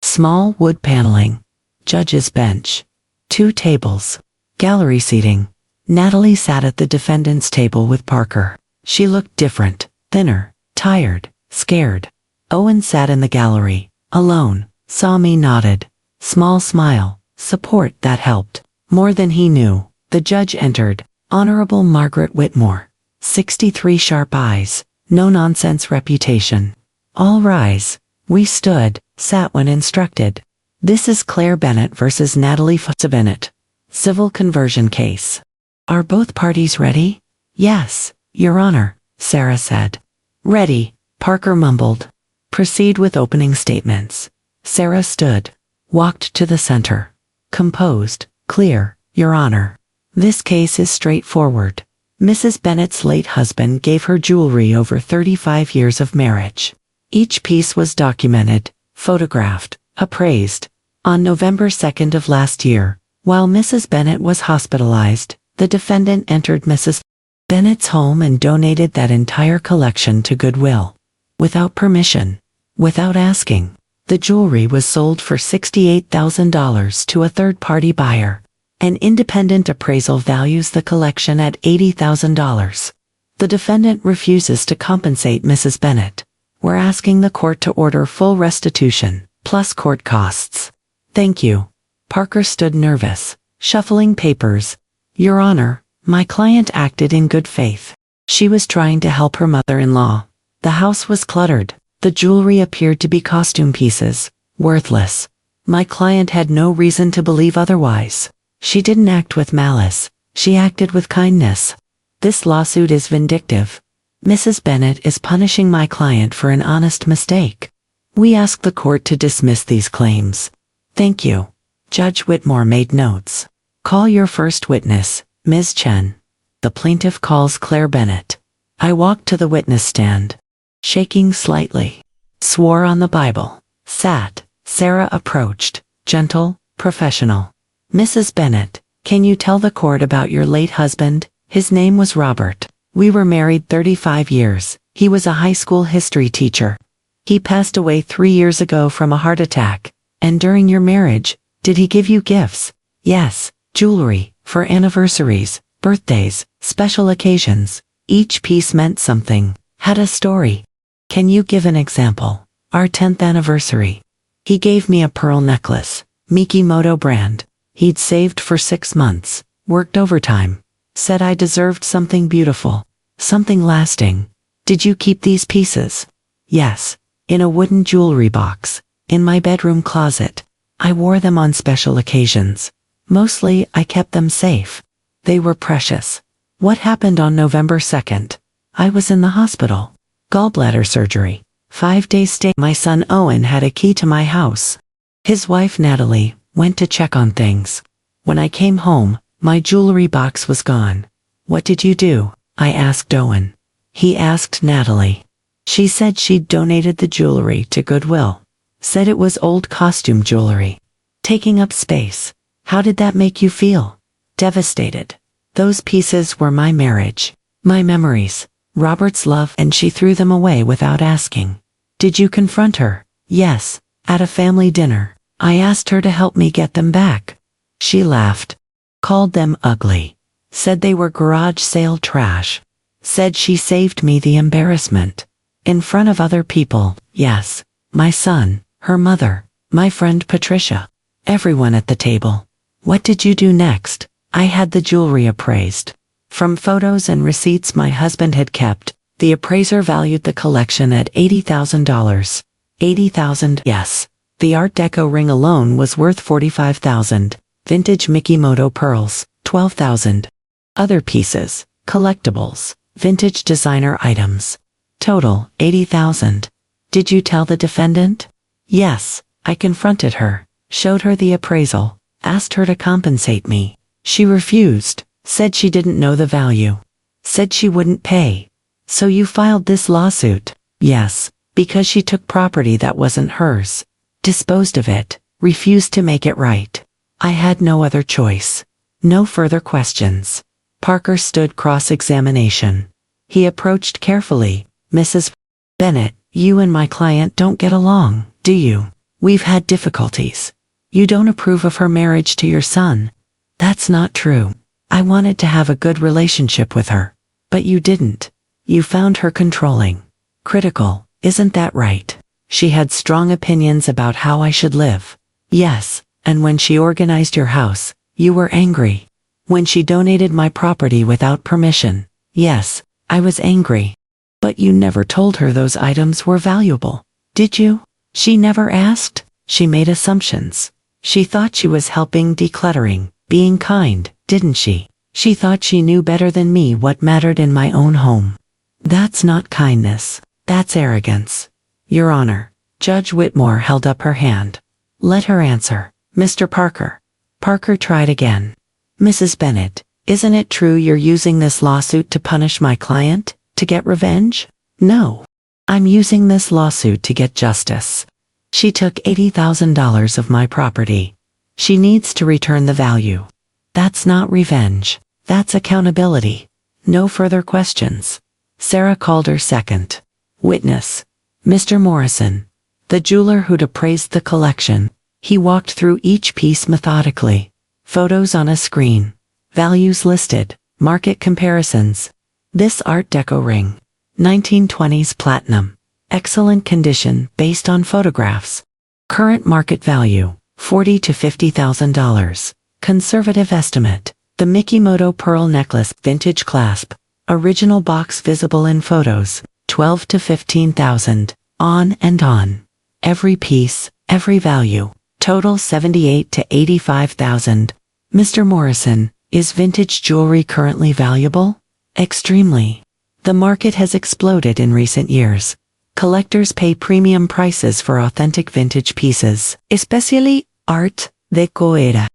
Small wood paneling. Judge's bench. 2 tables. Gallery seating. Natalie sat at the defendant's table with Parker. She looked different, thinner, tired, scared. Owen sat in the gallery, alone, saw me, nodded. Small smile, support that helped. More than he knew. The judge entered. Honorable Margaret Whitmore. 63, sharp eyes, no-nonsense reputation. All rise. We stood, sat when instructed. This is Claire Bennett versus Natalie Bennett. Civil conversion case. Are both parties ready? Yes, Your Honor, Sarah said. Ready, Parker mumbled. Proceed with opening statements. Sarah stood, walked to the center. Composed, clear, Your Honor. This case is straightforward. Mrs. Bennett's late husband gave her jewelry over 35 years of marriage. Each piece was documented, photographed, appraised. On November 2nd of last year, while Mrs. Bennett was hospitalized, the defendant entered Mrs. Bennett's home and donated that entire collection to Goodwill. Without permission. Without asking. The jewelry was sold for $68,000 to a third-party buyer. An independent appraisal values the collection at $80,000. The defendant refuses to compensate Mrs. Bennett. We're asking the court to order full restitution, plus court costs. Thank you. Parker stood nervous, shuffling papers. Your Honor, my client acted in good faith. She was trying to help her mother-in-law. The house was cluttered. The jewelry appeared to be costume pieces, worthless. My client had no reason to believe otherwise. She didn't act with malice. She acted with kindness. This lawsuit is vindictive. Mrs. Bennett is punishing my client for an honest mistake. We ask the court to dismiss these claims. Thank you. Judge Whitmore made notes. Call your first witness, Ms. Chen. The plaintiff calls Claire Bennett. I walked to the witness stand. Shaking slightly. Swore on the Bible. Sat. Sarah approached. Gentle, professional. Mrs. Bennett, can you tell the court about your late husband? His name was Robert. We were married 35 years. He was a high school history teacher. He passed away 3 years ago from a heart attack. And during your marriage, did he give you gifts? Yes, jewelry, for anniversaries, birthdays, special occasions. Each piece meant something, had a story. Can you give an example? Our 10th anniversary. He gave me a pearl necklace, Mikimoto brand. He'd saved for 6 months, worked overtime, said I deserved something beautiful. Something lasting. Did you keep these pieces? Yes. In a wooden jewelry box. In my bedroom closet. I wore them on special occasions. Mostly, I kept them safe. They were precious. What happened on November 2nd? I was in the hospital. Gallbladder surgery. 5 days stay. My son Owen had a key to my house. His wife Natalie went to check on things. When I came home, my jewelry box was gone. What did you do? I asked Owen. He asked Natalie. She said she'd donated the jewelry to Goodwill. Said it was old costume jewelry. Taking up space. How did that make you feel? Devastated. Those pieces were my marriage. My memories. Robert's love, and she threw them away without asking. Did you confront her? Yes. At a family dinner. I asked her to help me get them back. She laughed. Called them ugly. Said they were garage sale trash. Said she saved me the embarrassment. In front of other people, yes. My son, her mother, my friend Patricia. Everyone at the table. What did you do next? I had the jewelry appraised. From photos and receipts my husband had kept, the appraiser valued the collection at $80,000. $80,000, yes. The Art Deco ring alone was worth $45,000. Vintage Mikimoto pearls, $12,000. Other pieces, collectibles, vintage designer items. Total, $80,000. Did you tell the defendant? Yes, I confronted her, showed her the appraisal, asked her to compensate me. She refused, said she didn't know the value. Said she wouldn't pay. So you filed this lawsuit? Yes, because she took property that wasn't hers. Disposed of it, refused to make it right. I had no other choice. No further questions. Parker stood cross-examination. He approached carefully. Mrs. Bennett, you and my client don't get along, do you? We've had difficulties. You don't approve of her marriage to your son. That's not true. I wanted to have a good relationship with her. But you didn't. You found her controlling. Critical, isn't that right? She had strong opinions about how I should live. Yes, and when she organized your house, you were angry. When she donated my property without permission, yes, I was angry. But you never told her those items were valuable, did you? She never asked. She made assumptions. She thought she was helping decluttering, being kind, didn't she? She thought she knew better than me what mattered in my own home. That's not kindness. That's arrogance. Your Honor, Judge Whitmore held up her hand. Let her answer. Mr. Parker. Parker tried again. Mrs. Bennett, isn't it true you're using this lawsuit to punish my client? To get revenge? No. I'm using this lawsuit to get justice. She took $80,000 of my property. She needs to return the value. That's not revenge. That's accountability. No further questions. Sarah Calder second. Witness. Mr. Morrison. The jeweler who'd appraised the collection. He walked through each piece methodically. Photos on a screen. Values listed. Market comparisons. This Art Deco ring. 1920s platinum. Excellent condition based on photographs. Current market value. $40,000 to $50,000. Conservative estimate. The Mikimoto pearl necklace vintage clasp. Original box visible in photos. $12,000 to $15,000. On and on. Every piece, every value. Total $78,000 to $85,000. Mr. Morrison, is vintage jewelry currently valuable? Extremely. The market has exploded in recent years. Collectors pay premium prices for authentic vintage pieces, especially Art Deco era.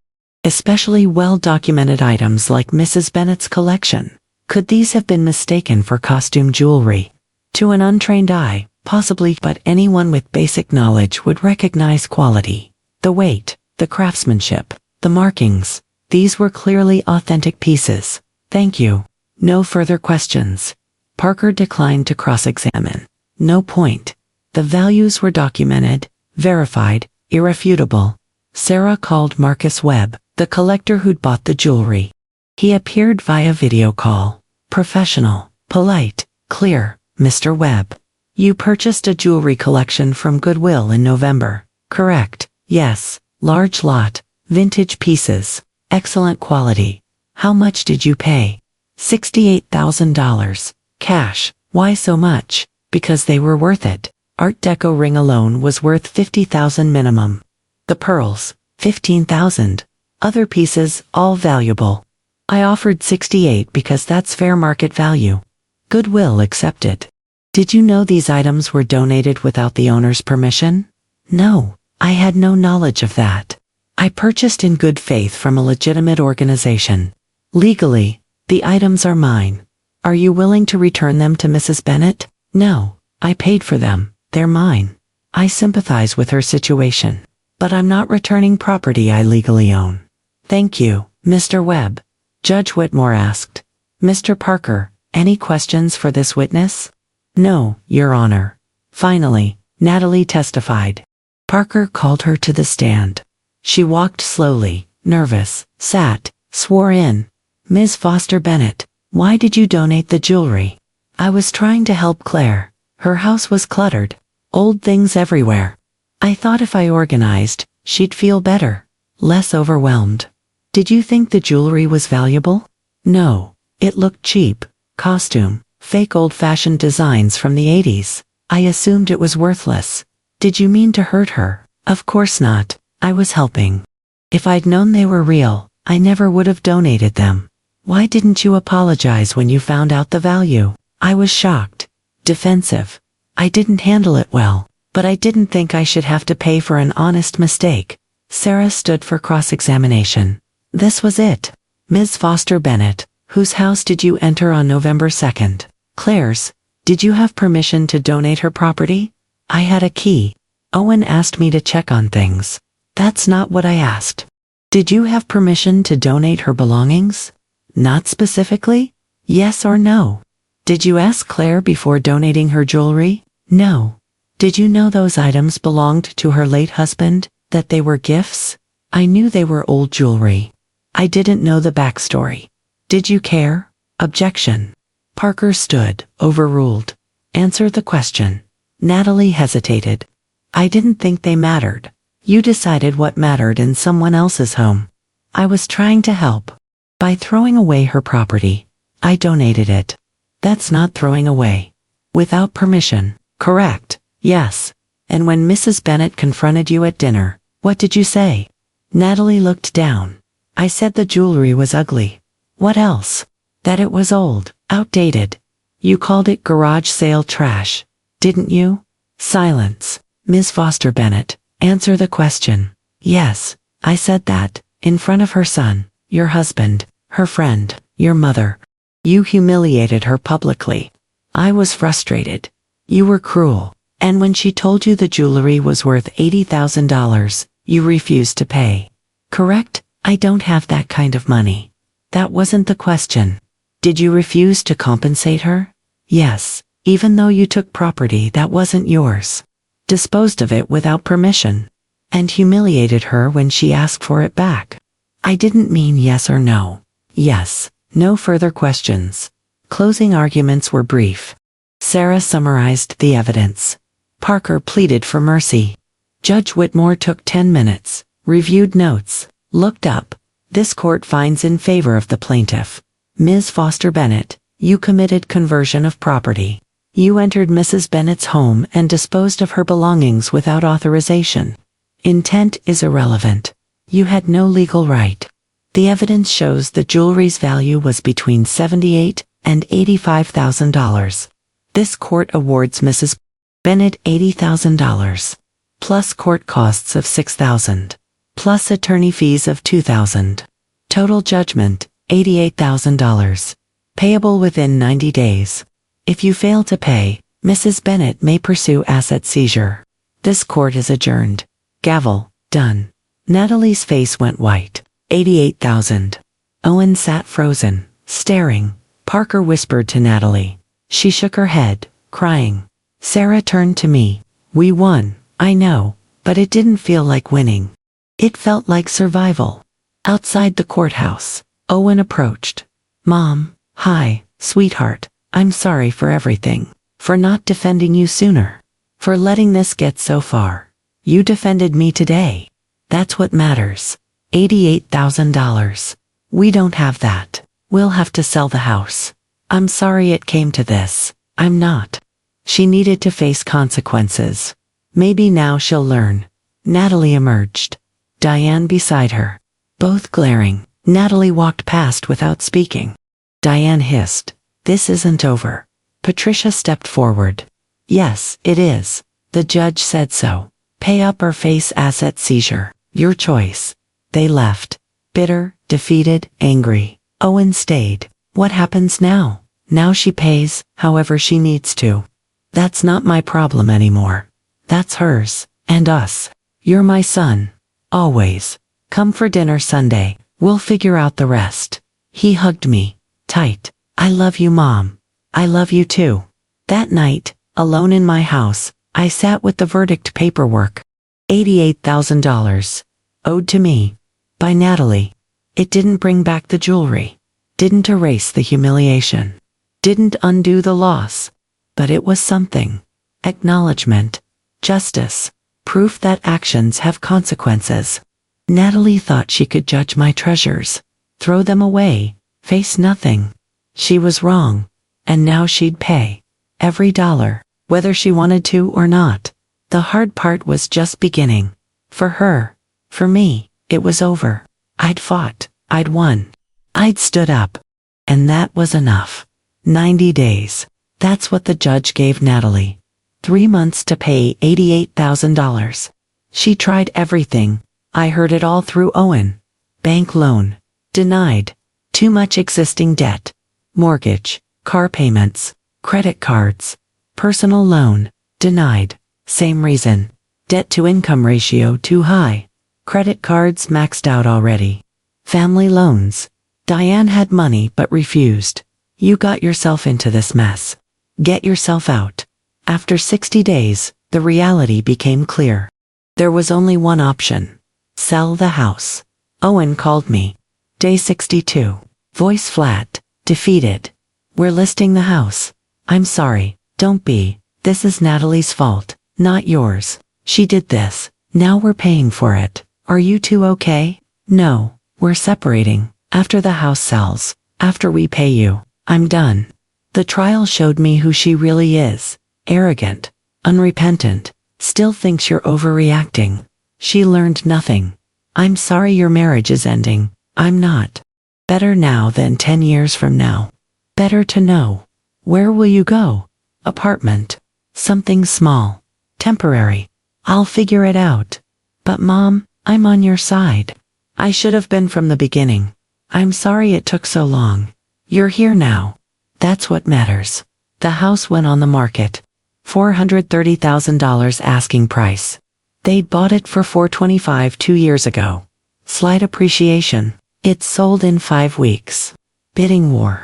Especially well-documented items like Mrs. Bennett's collection. Could these have been mistaken for costume jewelry? To an untrained eye, possibly, but anyone with basic knowledge would recognize quality. The weight, the craftsmanship, the markings. These were clearly authentic pieces. Thank you. No further questions. Parker declined to cross-examine. No point. The values were documented, verified, irrefutable. Sarah called Marcus Webb, the collector who'd bought the jewelry. He appeared via video call. Professional, polite, clear. Mr. Webb. You purchased a jewelry collection from Goodwill in November, correct? Yes. Large lot. Vintage pieces. Excellent quality. How much did you pay? $68,000. Cash. Why so much? Because they were worth it. Art Deco ring alone was worth $50,000 minimum. The pearls, $15,000. Other pieces, all valuable. I offered $68 because that's fair market value. Goodwill accepted. Did you know these items were donated without the owner's permission? No, I had no knowledge of that. I purchased in good faith from a legitimate organization. Legally, the items are mine. Are you willing to return them to Mrs. Bennet? No, I paid for them. They're mine. I sympathize with her situation. But I'm not returning property I legally own. Thank you, Mr. Webb. Judge Whitmore asked. Mr. Parker, any questions for this witness? No, Your Honor. Finally, Natalie testified. Parker called her to the stand. She walked slowly, nervous, sat, swore in. Ms. Foster Bennet, why did you donate the jewelry? I was trying to help Claire. Her house was cluttered. Old things everywhere. I thought if I organized, she'd feel better. Less overwhelmed. Did you think the jewelry was valuable? No. It looked cheap. Costume. Fake old-fashioned designs from the 80s. I assumed it was worthless. Did you mean to hurt her? Of course not. I was helping. If I'd known they were real, I never would have donated them. Why didn't you apologize when you found out the value? I was shocked. Defensive. I didn't handle it well, but I didn't think I should have to pay for an honest mistake. Sarah stood for cross-examination. This was it. Ms. Foster Bennet, whose house did you enter on November 2nd? Claire's. Did you have permission to donate her property? I had a key. Owen asked me to check on things. That's not what I asked. Did you have permission to donate her belongings? Not specifically? Yes or no? Did you ask Claire before donating her jewelry? No. Did you know those items belonged to her late husband, that they were gifts? I knew they were old jewelry. I didn't know the backstory. Did you care? Objection. Parker stood, overruled. Answer the question. Natalie hesitated. I didn't think they mattered. You decided what mattered in someone else's home. I was trying to help. By throwing away her property, I donated it. That's not throwing away. Without permission. Correct. Yes. And when Mrs. Bennet confronted you at dinner, what did you say? Natalie looked down. I said the jewelry was ugly. What else? That it was old, outdated. You called it garage sale trash, didn't you? Silence. Ms. Foster Bennet, answer the question. Yes, I said that, in front of her son, your husband, her friend, your mother. You humiliated her publicly. I was frustrated. You were cruel. And when she told you the jewelry was worth $80,000, you refused to pay. Correct? I don't have that kind of money. That wasn't the question. Did you refuse to compensate her? Yes, even though you took property that wasn't yours. Disposed of it without permission. And humiliated her when she asked for it back. I didn't mean yes or no. Yes, no further questions. Closing arguments were brief. Sarah summarized the evidence. Parker pleaded for mercy. Judge Whitmore took 10 minutes, reviewed notes, looked up. This court finds in favor of the plaintiff. Ms. Foster Bennet, you committed conversion of property. You entered Mrs. Bennet's home and disposed of her belongings without authorization. Intent is irrelevant. You had no legal right. The evidence shows the jewelry's value was between $78,000 and $85,000. This court awards Mrs. Bennet $80,000, plus court costs of $6,000, plus attorney fees of $2,000. Total judgment, $88,000. Payable within 90 days. If you fail to pay, Mrs. Bennet may pursue asset seizure. This court is adjourned. Gavel, done. Natalie's face went white. $88,000. Owen sat frozen, staring. Parker whispered to Natalie. She shook her head, crying. Sarah turned to me. We won, I know, but it didn't feel like winning. It felt like survival. Outside the courthouse, Owen approached. Mom, hi, sweetheart, I'm sorry for everything. For not defending you sooner. For letting this get so far. You defended me today. That's what matters. $88,000. We don't have that. We'll have to sell the house. I'm sorry it came to this. I'm not. She needed to face consequences. Maybe now she'll learn. Natalie emerged. Diane beside her. Both glaring. Natalie walked past without speaking. Diane hissed. This isn't over. Patricia stepped forward. Yes, it is. The judge said so. Pay up or face asset seizure. Your choice. They left. Bitter, defeated, angry. Owen stayed. What happens now? Now she pays, however she needs to. That's not my problem anymore. That's hers, and us. You're my son. Always. Come for dinner Sunday. We'll figure out the rest. He hugged me. Tight. I love you, Mom. I love you too. That night, alone in my house, I sat with the verdict paperwork. $88,000. Owed to me. By Natalie. It didn't bring back the jewelry. Didn't erase the humiliation. Didn't undo the loss. But it was something. Acknowledgement. Justice. Proof that actions have consequences. Natalie thought she could judge my treasures. Throw them away. Face nothing. She was wrong. And now she'd pay. Every dollar. Whether she wanted to or not. The hard part was just beginning. For her. For me. It was over. I'd fought. I'd won. I'd stood up. And that was enough. 90 days. That's what the judge gave Natalie. 3 months to pay $88,000. She tried everything. I heard it all through Owen. Bank loan. Denied. Too much existing debt. Mortgage. Car payments. Credit cards. Personal loan. Denied. Same reason. Debt to income ratio too high. Credit cards maxed out already. Family loans. Diane had money but refused. You got yourself into this mess. Get yourself out. After 60 days, the reality became clear. There was only one option. Sell the house. Owen called me. Day 62. Voice flat. Defeated. We're listing the house. I'm sorry. Don't be. This is Natalie's fault, not yours. She did this. Now we're paying for it. Are you two okay? No. We're separating. After the house sells. After we pay you. I'm done. The trial showed me who she really is. Arrogant. Unrepentant. Still thinks you're overreacting. She learned nothing. I'm sorry your marriage is ending. I'm not. Better now than 10 years from now. Better to know. Where will you go? Apartment. Something small. Temporary. I'll figure it out. But Mom, I'm on your side. I should have been from the beginning. I'm sorry it took so long. You're here now. That's what matters. The house went on the market. $430,000 asking price. They'd bought it for $425,000 2 years ago. Slight appreciation. It sold in 5 weeks. Bidding war.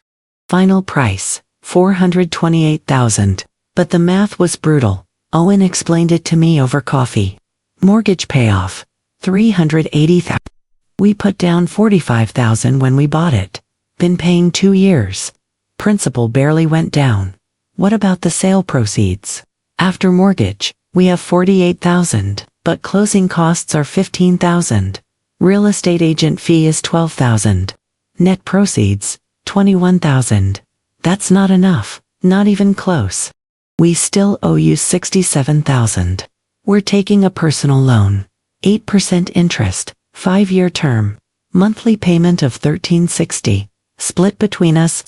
Final price, $428,000. But the math was brutal. Owen explained it to me over coffee. Mortgage payoff, $380,000. We put down $45,000 when we bought it. Been paying 2 years. Principal barely went down. What about the sale proceeds? After mortgage, we have $48,000, but closing costs are $15,000. Real estate agent fee is $12,000. Net proceeds, $21,000. That's not enough, not even close. We still owe you $67,000. We're taking a personal loan. 8% interest, 5-year term. Monthly payment of $1,360. Split between us.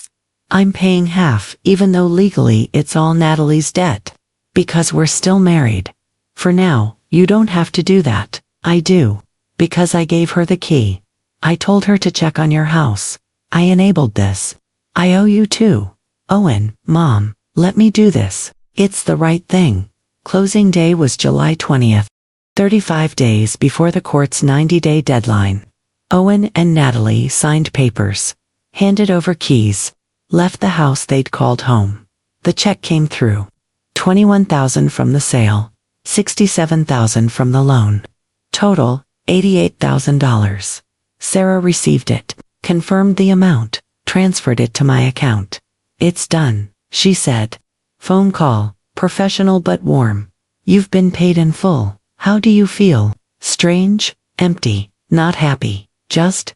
I'm paying half, even though legally it's all Natalie's debt. Because we're still married. For now, you don't have to do that. I do. Because I gave her the key. I told her to check on your house. I enabled this. I owe you too. Owen, Mom, let me do this. It's the right thing. Closing day was July 20th. 35 days before the court's 90-day deadline. Owen and Natalie signed papers. Handed over keys. Left the house they'd called home. The check came through. $21,000 from the sale. $67,000 from the loan. Total, $88,000. Sarah received it, confirmed the amount, transferred it to my account. It's done, she said. Phone call, professional but warm. You've been paid in full. How do you feel? Strange, empty, not happy, just,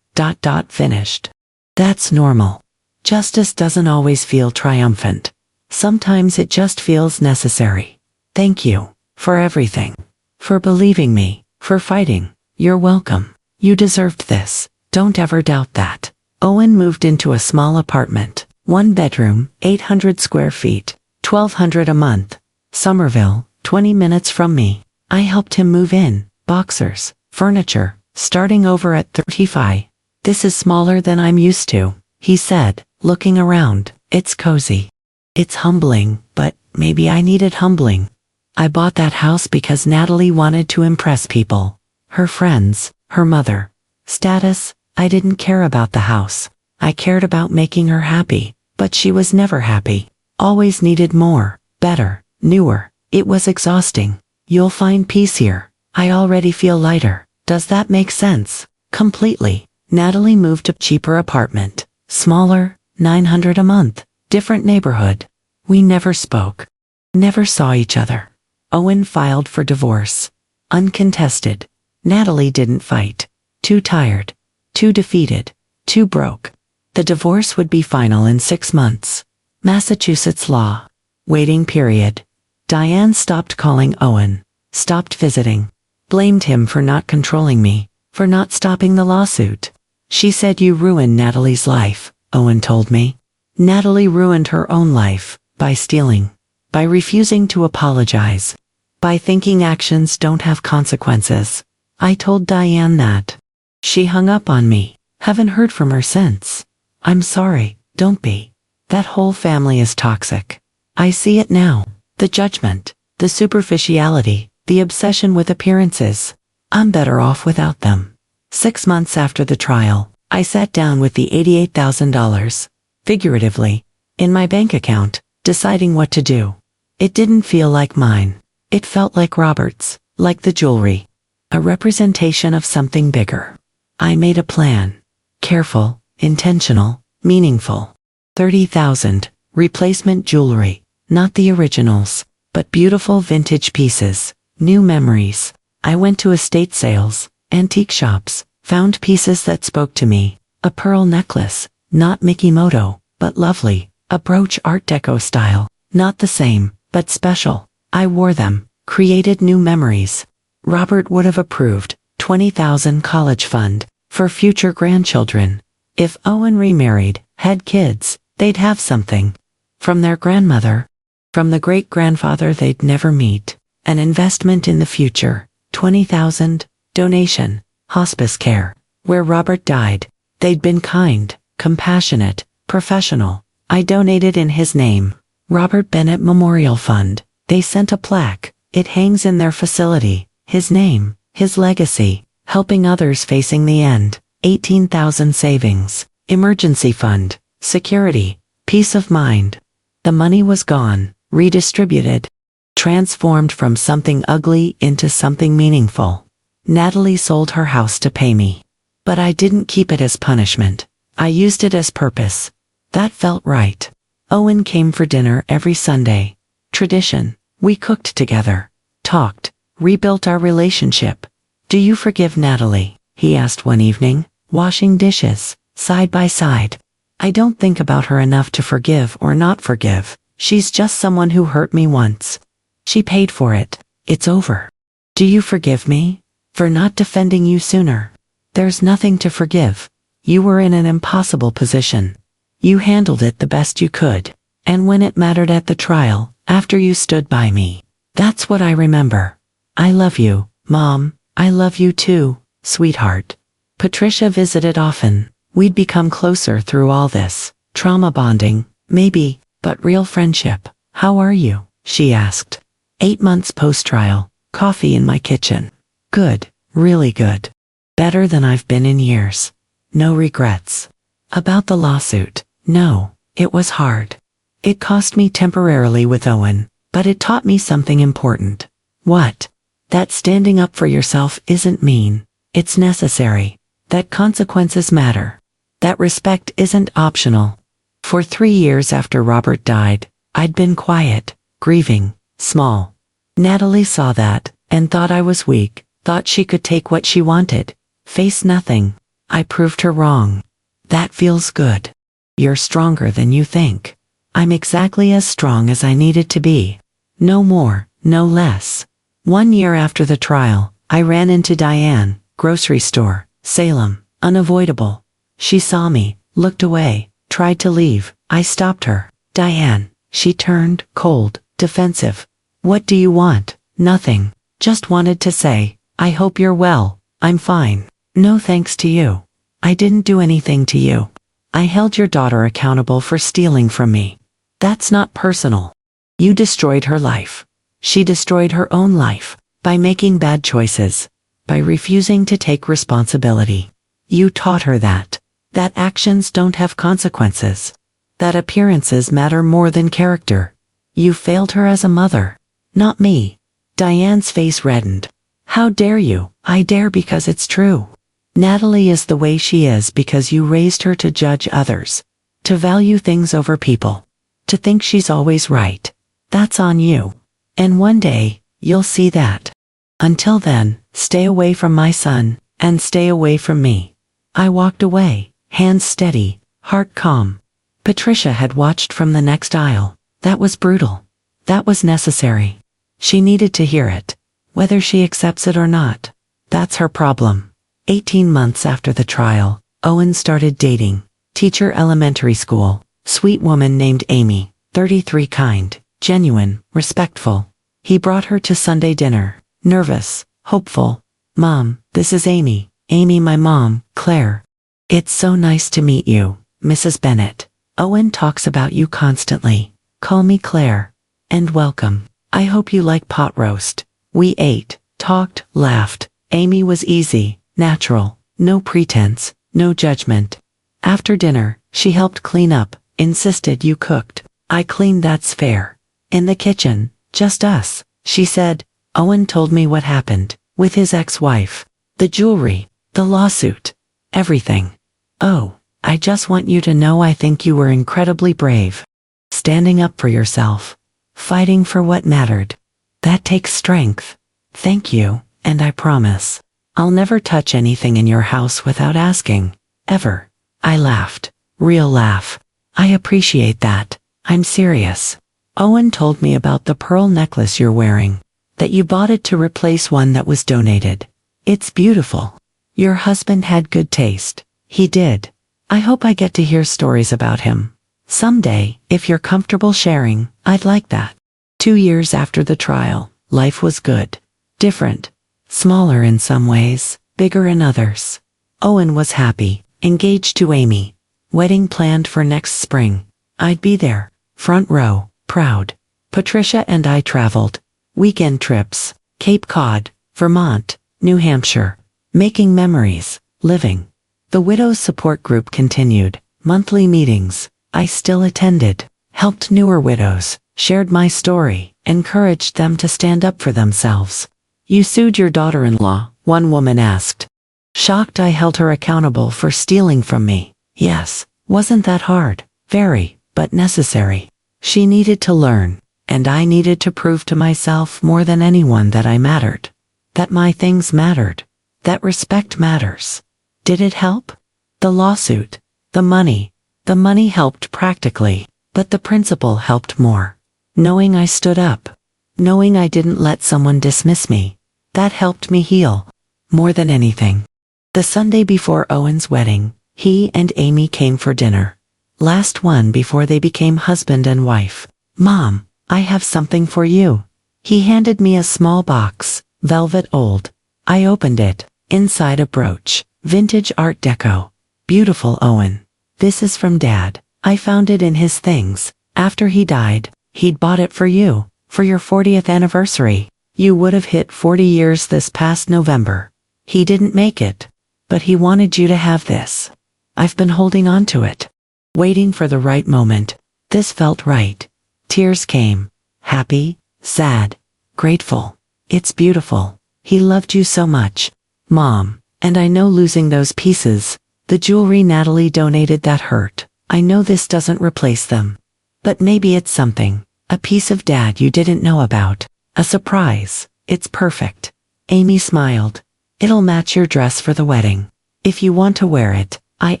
finished. That's normal. Justice doesn't always feel triumphant. Sometimes it just feels necessary. Thank you for everything. For believing me, for fighting. You're welcome. You deserved this. Don't ever doubt that. Owen moved into a small apartment. 1 bedroom, 800 square feet, $1,200 a month. Somerville, 20 minutes from me. I helped him move in. Boxers, furniture, starting over at 35. This is smaller than I'm used to, he said, looking around. It's cozy. It's humbling, but maybe I needed humbling. I bought that house because Natalie wanted to impress people. Her friends, her mother. Status, I didn't care about the house. I cared about making her happy, but she was never happy. Always needed more, better, newer. It was exhausting. You'll find peace here. I already feel lighter. Does that make sense? Completely. Natalie moved to a cheaper apartment. Smaller, $900 a month. Different neighborhood. We never spoke. Never saw each other. Owen filed for divorce. Uncontested. Natalie didn't fight. Too tired. Too defeated. Too broke. The divorce would be final in 6 months. Massachusetts law. Waiting period. Diane stopped calling Owen. Stopped visiting. Blamed him for not controlling me. For not stopping the lawsuit. She said you ruined Natalie's life, Owen told me. Natalie ruined her own life. By stealing. By refusing to apologize. By thinking actions don't have consequences. I told Diane that. She hung up on me. Haven't heard from her since. I'm sorry, don't be. That whole family is toxic. I see it now. The judgment, the superficiality, the obsession with appearances. I'm better off without them. 6 months after the trial, I sat down with the $88,000, figuratively, in my bank account, deciding what to do. It didn't feel like mine. It felt like Robert's, like the jewelry. A representation of something bigger. I made a plan. Careful, intentional, meaningful. $30,000, replacement jewelry, not the originals, but beautiful vintage pieces, new memories. I went to estate sales, antique shops, found pieces that spoke to me. A pearl necklace, not Mikimoto, but lovely. A brooch Art Deco style, not the same, but special. I wore them, created new memories. Robert would have approved. $20,000 college fund, for future grandchildren. If Owen remarried, had kids, they'd have something. From their grandmother. From the great-grandfather they'd never meet. An investment in the future. $20,000, donation, hospice care. Where Robert died, they'd been kind, compassionate, professional. I donated in his name. Robert Bennett Memorial Fund. They sent a plaque. It hangs in their facility. His name, his legacy, helping others facing the end. 18,000 savings, emergency fund, security, peace of mind. The money was gone, redistributed, transformed from something ugly into something meaningful. Natalie sold her house to pay me. But I didn't keep it as punishment. I used it as purpose. That felt right. Owen came for dinner every Sunday. Tradition. We cooked together, talked, rebuilt our relationship. Do you forgive Natalie? He asked one evening, washing dishes, side by side. I don't think about her enough to forgive or not forgive. She's just someone who hurt me once. She paid for it. It's over. Do you forgive me? For not defending you sooner? There's nothing to forgive. You were in an impossible position. You handled it the best you could. And when it mattered at the trial, after you stood by me. That's what I remember. I love you, Mom. I love you too, sweetheart. Patricia visited often. We'd become closer through all this. Trauma bonding, maybe, but real friendship. How are you? She asked. 8 months post-trial, coffee in my kitchen. Good, really good. Better than I've been in years. No regrets. About the lawsuit, no, it was hard. It cost me temporarily with Owen, but it taught me something important. What? That standing up for yourself isn't mean. It's necessary. That consequences matter. That respect isn't optional. For 3 years after Robert died, I'd been quiet, grieving, small. Natalie saw that, and thought I was weak, thought she could take what she wanted, face nothing. I proved her wrong. That feels good. You're stronger than you think. I'm exactly as strong as I needed to be. No more, no less. 1 year after the trial, I ran into Diane, grocery store, Salem, unavoidable. She saw me, looked away, tried to leave. I stopped her. Diane. She turned, cold, defensive. What do you want? Nothing. Just wanted to say, I hope you're well. I'm fine. No thanks to you. I didn't do anything to you. I held your daughter accountable for stealing from me. That's not personal. You destroyed her life. She destroyed her own life by making bad choices, by refusing to take responsibility. You taught her that actions don't have consequences, that appearances matter more than character. You failed her as a mother, not me. Diane's face reddened. How dare you? I dare because it's true. Natalie is the way she is because you raised her to judge others, to value things over people, to think she's always right. That's on you. And one day, you'll see that. Until then, stay away from my son, and stay away from me. I walked away, hands steady, heart calm. Patricia had watched from the next aisle. That was brutal. That was necessary. She needed to hear it. Whether she accepts it or not, that's her problem. 18 months after the trial, Owen started dating. Teacher, elementary school. Sweet woman named Amy. 33, kind, genuine, respectful. He brought her to Sunday dinner. Nervous, hopeful. Mom, this is Amy. Amy, my mom, Claire. It's so nice to meet you, Mrs. Bennett. Owen talks about you constantly. Call me Claire. And welcome. I hope you like pot roast. We ate, talked, laughed. Amy was easy, natural, no pretense, no judgment. After dinner, she helped clean up, insisted you cooked. I cleaned, that's fair. In the kitchen, just us, she said. Owen told me what happened, with his ex-wife. The jewelry, the lawsuit, everything. Oh, I just want you to know I think you were incredibly brave. Standing up for yourself. Fighting for what mattered. That takes strength. Thank you, and I promise, I'll never touch anything in your house without asking. Ever. I laughed. Real laugh. I appreciate that. I'm serious. Owen told me about the pearl necklace you're wearing. That you bought it to replace one that was donated. It's beautiful. Your husband had good taste. He did. I hope I get to hear stories about him. Someday, if you're comfortable sharing, I'd like that. 2 years after the trial, life was good. Different. Smaller in some ways, bigger in others. Owen was happy, engaged to Amy. Wedding planned for next spring. I'd be there, front row, proud. Patricia and I traveled. Weekend trips, Cape Cod, Vermont, New Hampshire. Making memories, living. The Widows Support Group continued. Monthly meetings. I still attended, helped newer widows, shared my story, encouraged them to stand up for themselves. You sued your daughter-in-law, one woman asked. Shocked I held her accountable for stealing from me. Yes, wasn't that hard? Very, but necessary. She needed to learn, and I needed to prove to myself more than anyone that I mattered. That my things mattered. That respect matters. Did it help? The lawsuit, the money. The money helped practically, but the principle helped more. Knowing I stood up. Knowing I didn't let someone dismiss me. That helped me heal. More than anything. The Sunday before Owen's wedding, he and Amy came for dinner. Last one before they became husband and wife. Mom, I have something for you. He handed me a small box, velvet old. I opened it. Inside a brooch, vintage Art Deco. Beautiful, Owen. This is from Dad. I found it in his things. After he died, he'd bought it for you, for your 40th anniversary. You would have hit 40 years this past November. He didn't make it, but he wanted you to have this. I've been holding on to it, waiting for the right moment. This felt right. Tears came. Happy, sad, grateful. It's beautiful. He loved you so much, Mom, and I know losing those pieces, the jewelry Natalie donated, that hurt. I know this doesn't replace them. But maybe it's something. A piece of Dad you didn't know about. A surprise. It's perfect. Amy smiled. It'll match your dress for the wedding. If you want to wear it, I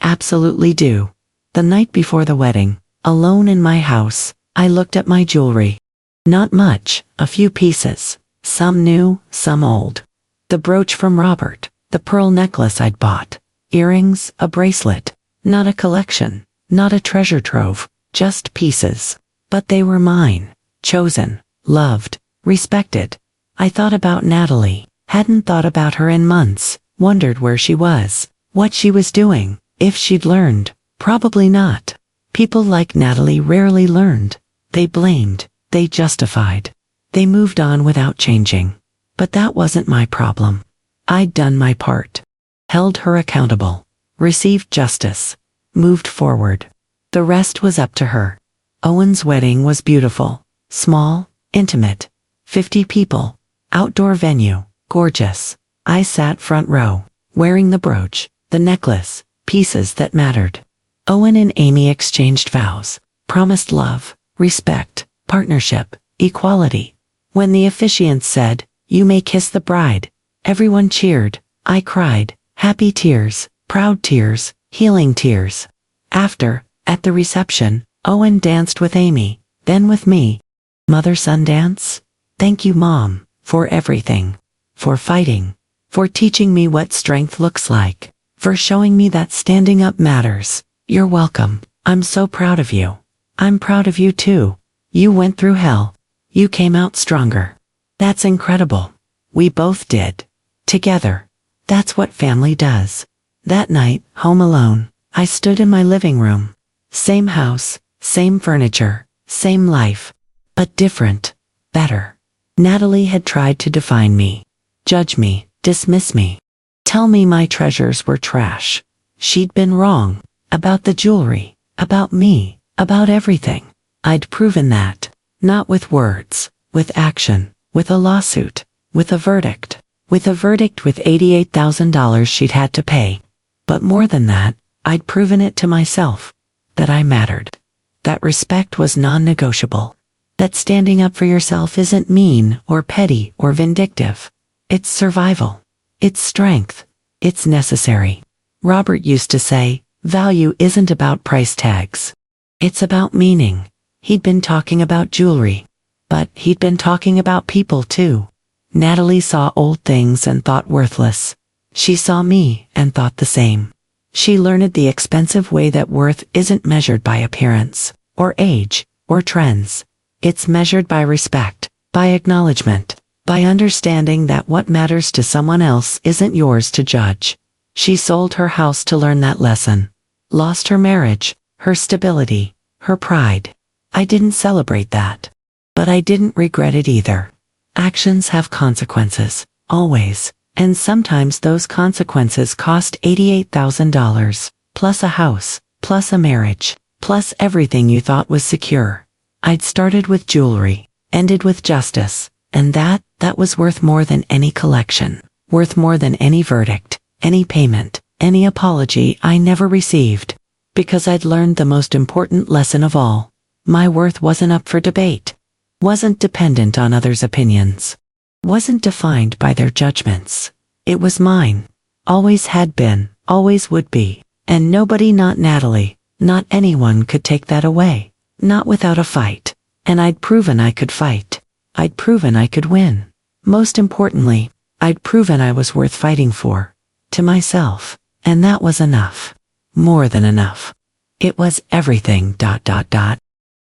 absolutely do. The night before the wedding, alone in my house, I looked at my jewelry. Not much, a few pieces, some new, some old. The brooch from Robert, the pearl necklace I'd bought, earrings, a bracelet. Not a collection, not a treasure trove, just pieces. But they were mine, chosen, loved, respected. I thought about Natalie, hadn't thought about her in months, wondered where she was, what she was doing, if she'd learned. Probably not. People like Natalie rarely learned. They blamed, they justified. They moved on without changing. But that wasn't my problem. I'd done my part. Held her accountable. Received justice. Moved forward. The rest was up to her. Owen's wedding was beautiful. Small, intimate. 50 people. Outdoor venue. Gorgeous. I sat front row, wearing the brooch, the necklace, pieces that mattered. Owen and Amy exchanged vows, promised love, respect, partnership, equality. When the officiant said, "You may kiss the bride," everyone cheered. I cried, happy tears, proud tears, healing tears. After, at the reception, Owen danced with Amy, then with me. Mother-son dance? Thank you, Mom, for everything. For fighting. For teaching me what strength looks like. For showing me that standing up matters. You're welcome. I'm so proud of you. I'm proud of you too. You went through hell. You came out stronger. That's incredible. We both did. Together. That's what family does. That night, home alone, I stood in my living room. Same house, same furniture, same life. But different. Better. Natalie had tried to define me. Judge me, dismiss me. Tell me my treasures were trash. She'd been wrong. About the jewelry. About me. About everything. I'd proven that. Not with words. With action. With a lawsuit. With a verdict. With a verdict with $88,000 she'd had to pay. But more than that, I'd proven it to myself. That I mattered. That respect was non-negotiable. That standing up for yourself isn't mean or petty or vindictive. It's survival. It's strength. It's necessary. Robert used to say, value isn't about price tags. It's about meaning. He'd been talking about jewelry. But he'd been talking about people too. Natalie saw old things and thought worthless. She saw me and thought the same. She learned the expensive way that worth isn't measured by appearance, or age, or trends. It's measured by respect, by acknowledgement, by understanding that what matters to someone else isn't yours to judge. She sold her house to learn that lesson. Lost her marriage, her stability, her pride. I didn't celebrate that. But I didn't regret it either. Actions have consequences, always, and sometimes those consequences cost $88,000, plus a house, plus a marriage, plus everything you thought was secure. I'd started with jewelry, ended with justice, and that was worth more than any collection, worth more than any verdict, any payment, any apology I never received. Because I'd learned the most important lesson of all. My worth wasn't up for debate. Wasn't dependent on others' opinions. Wasn't defined by their judgments. It was mine. Always had been, always would be. And nobody, not Natalie, not anyone could take that away. Not without a fight. And I'd proven I could fight. I'd proven I could win. Most importantly, I'd proven I was worth fighting for. To myself. And that was enough. More than enough. It was everything.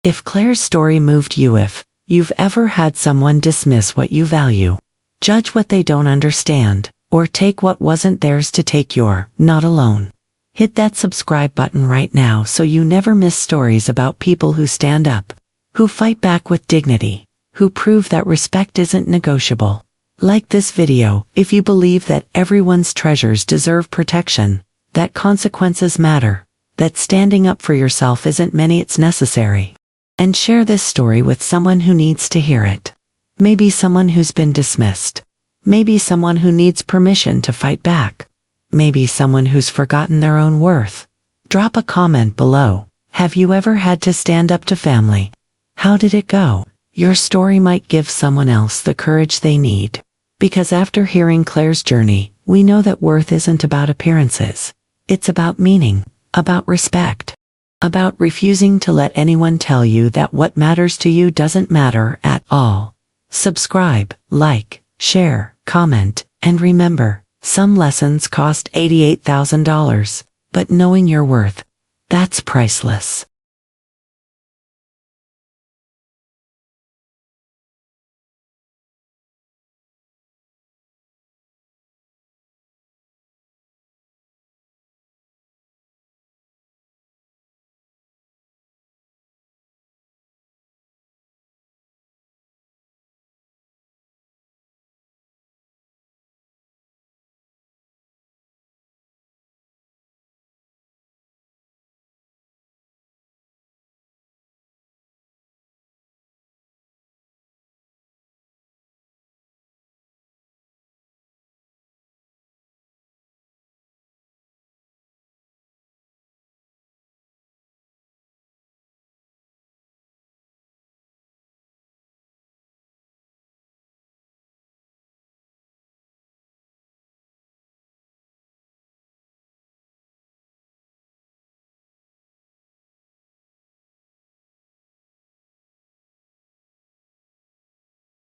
If Claire's story moved you, if you've ever had someone dismiss what you value, judge what they don't understand, or take what wasn't theirs to take, you're not alone. Hit that subscribe button right now so you never miss stories about people who stand up, who fight back with dignity, who prove that respect isn't negotiable. Like this video if you believe that everyone's treasures deserve protection, that consequences matter, that standing up for yourself isn't many, it's necessary. And share this story with someone who needs to hear it. Maybe someone who's been dismissed. Maybe someone who needs permission to fight back. Maybe someone who's forgotten their own worth. Drop a comment below. Have you ever had to stand up to family? How did it go? Your story might give someone else the courage they need. Because after hearing Claire's journey, we know that worth isn't about appearances. It's about meaning, about respect. About refusing to let anyone tell you that what matters to you doesn't matter at all. Subscribe, like, share, comment, and remember, some lessons cost $88,000, but knowing your worth, that's priceless.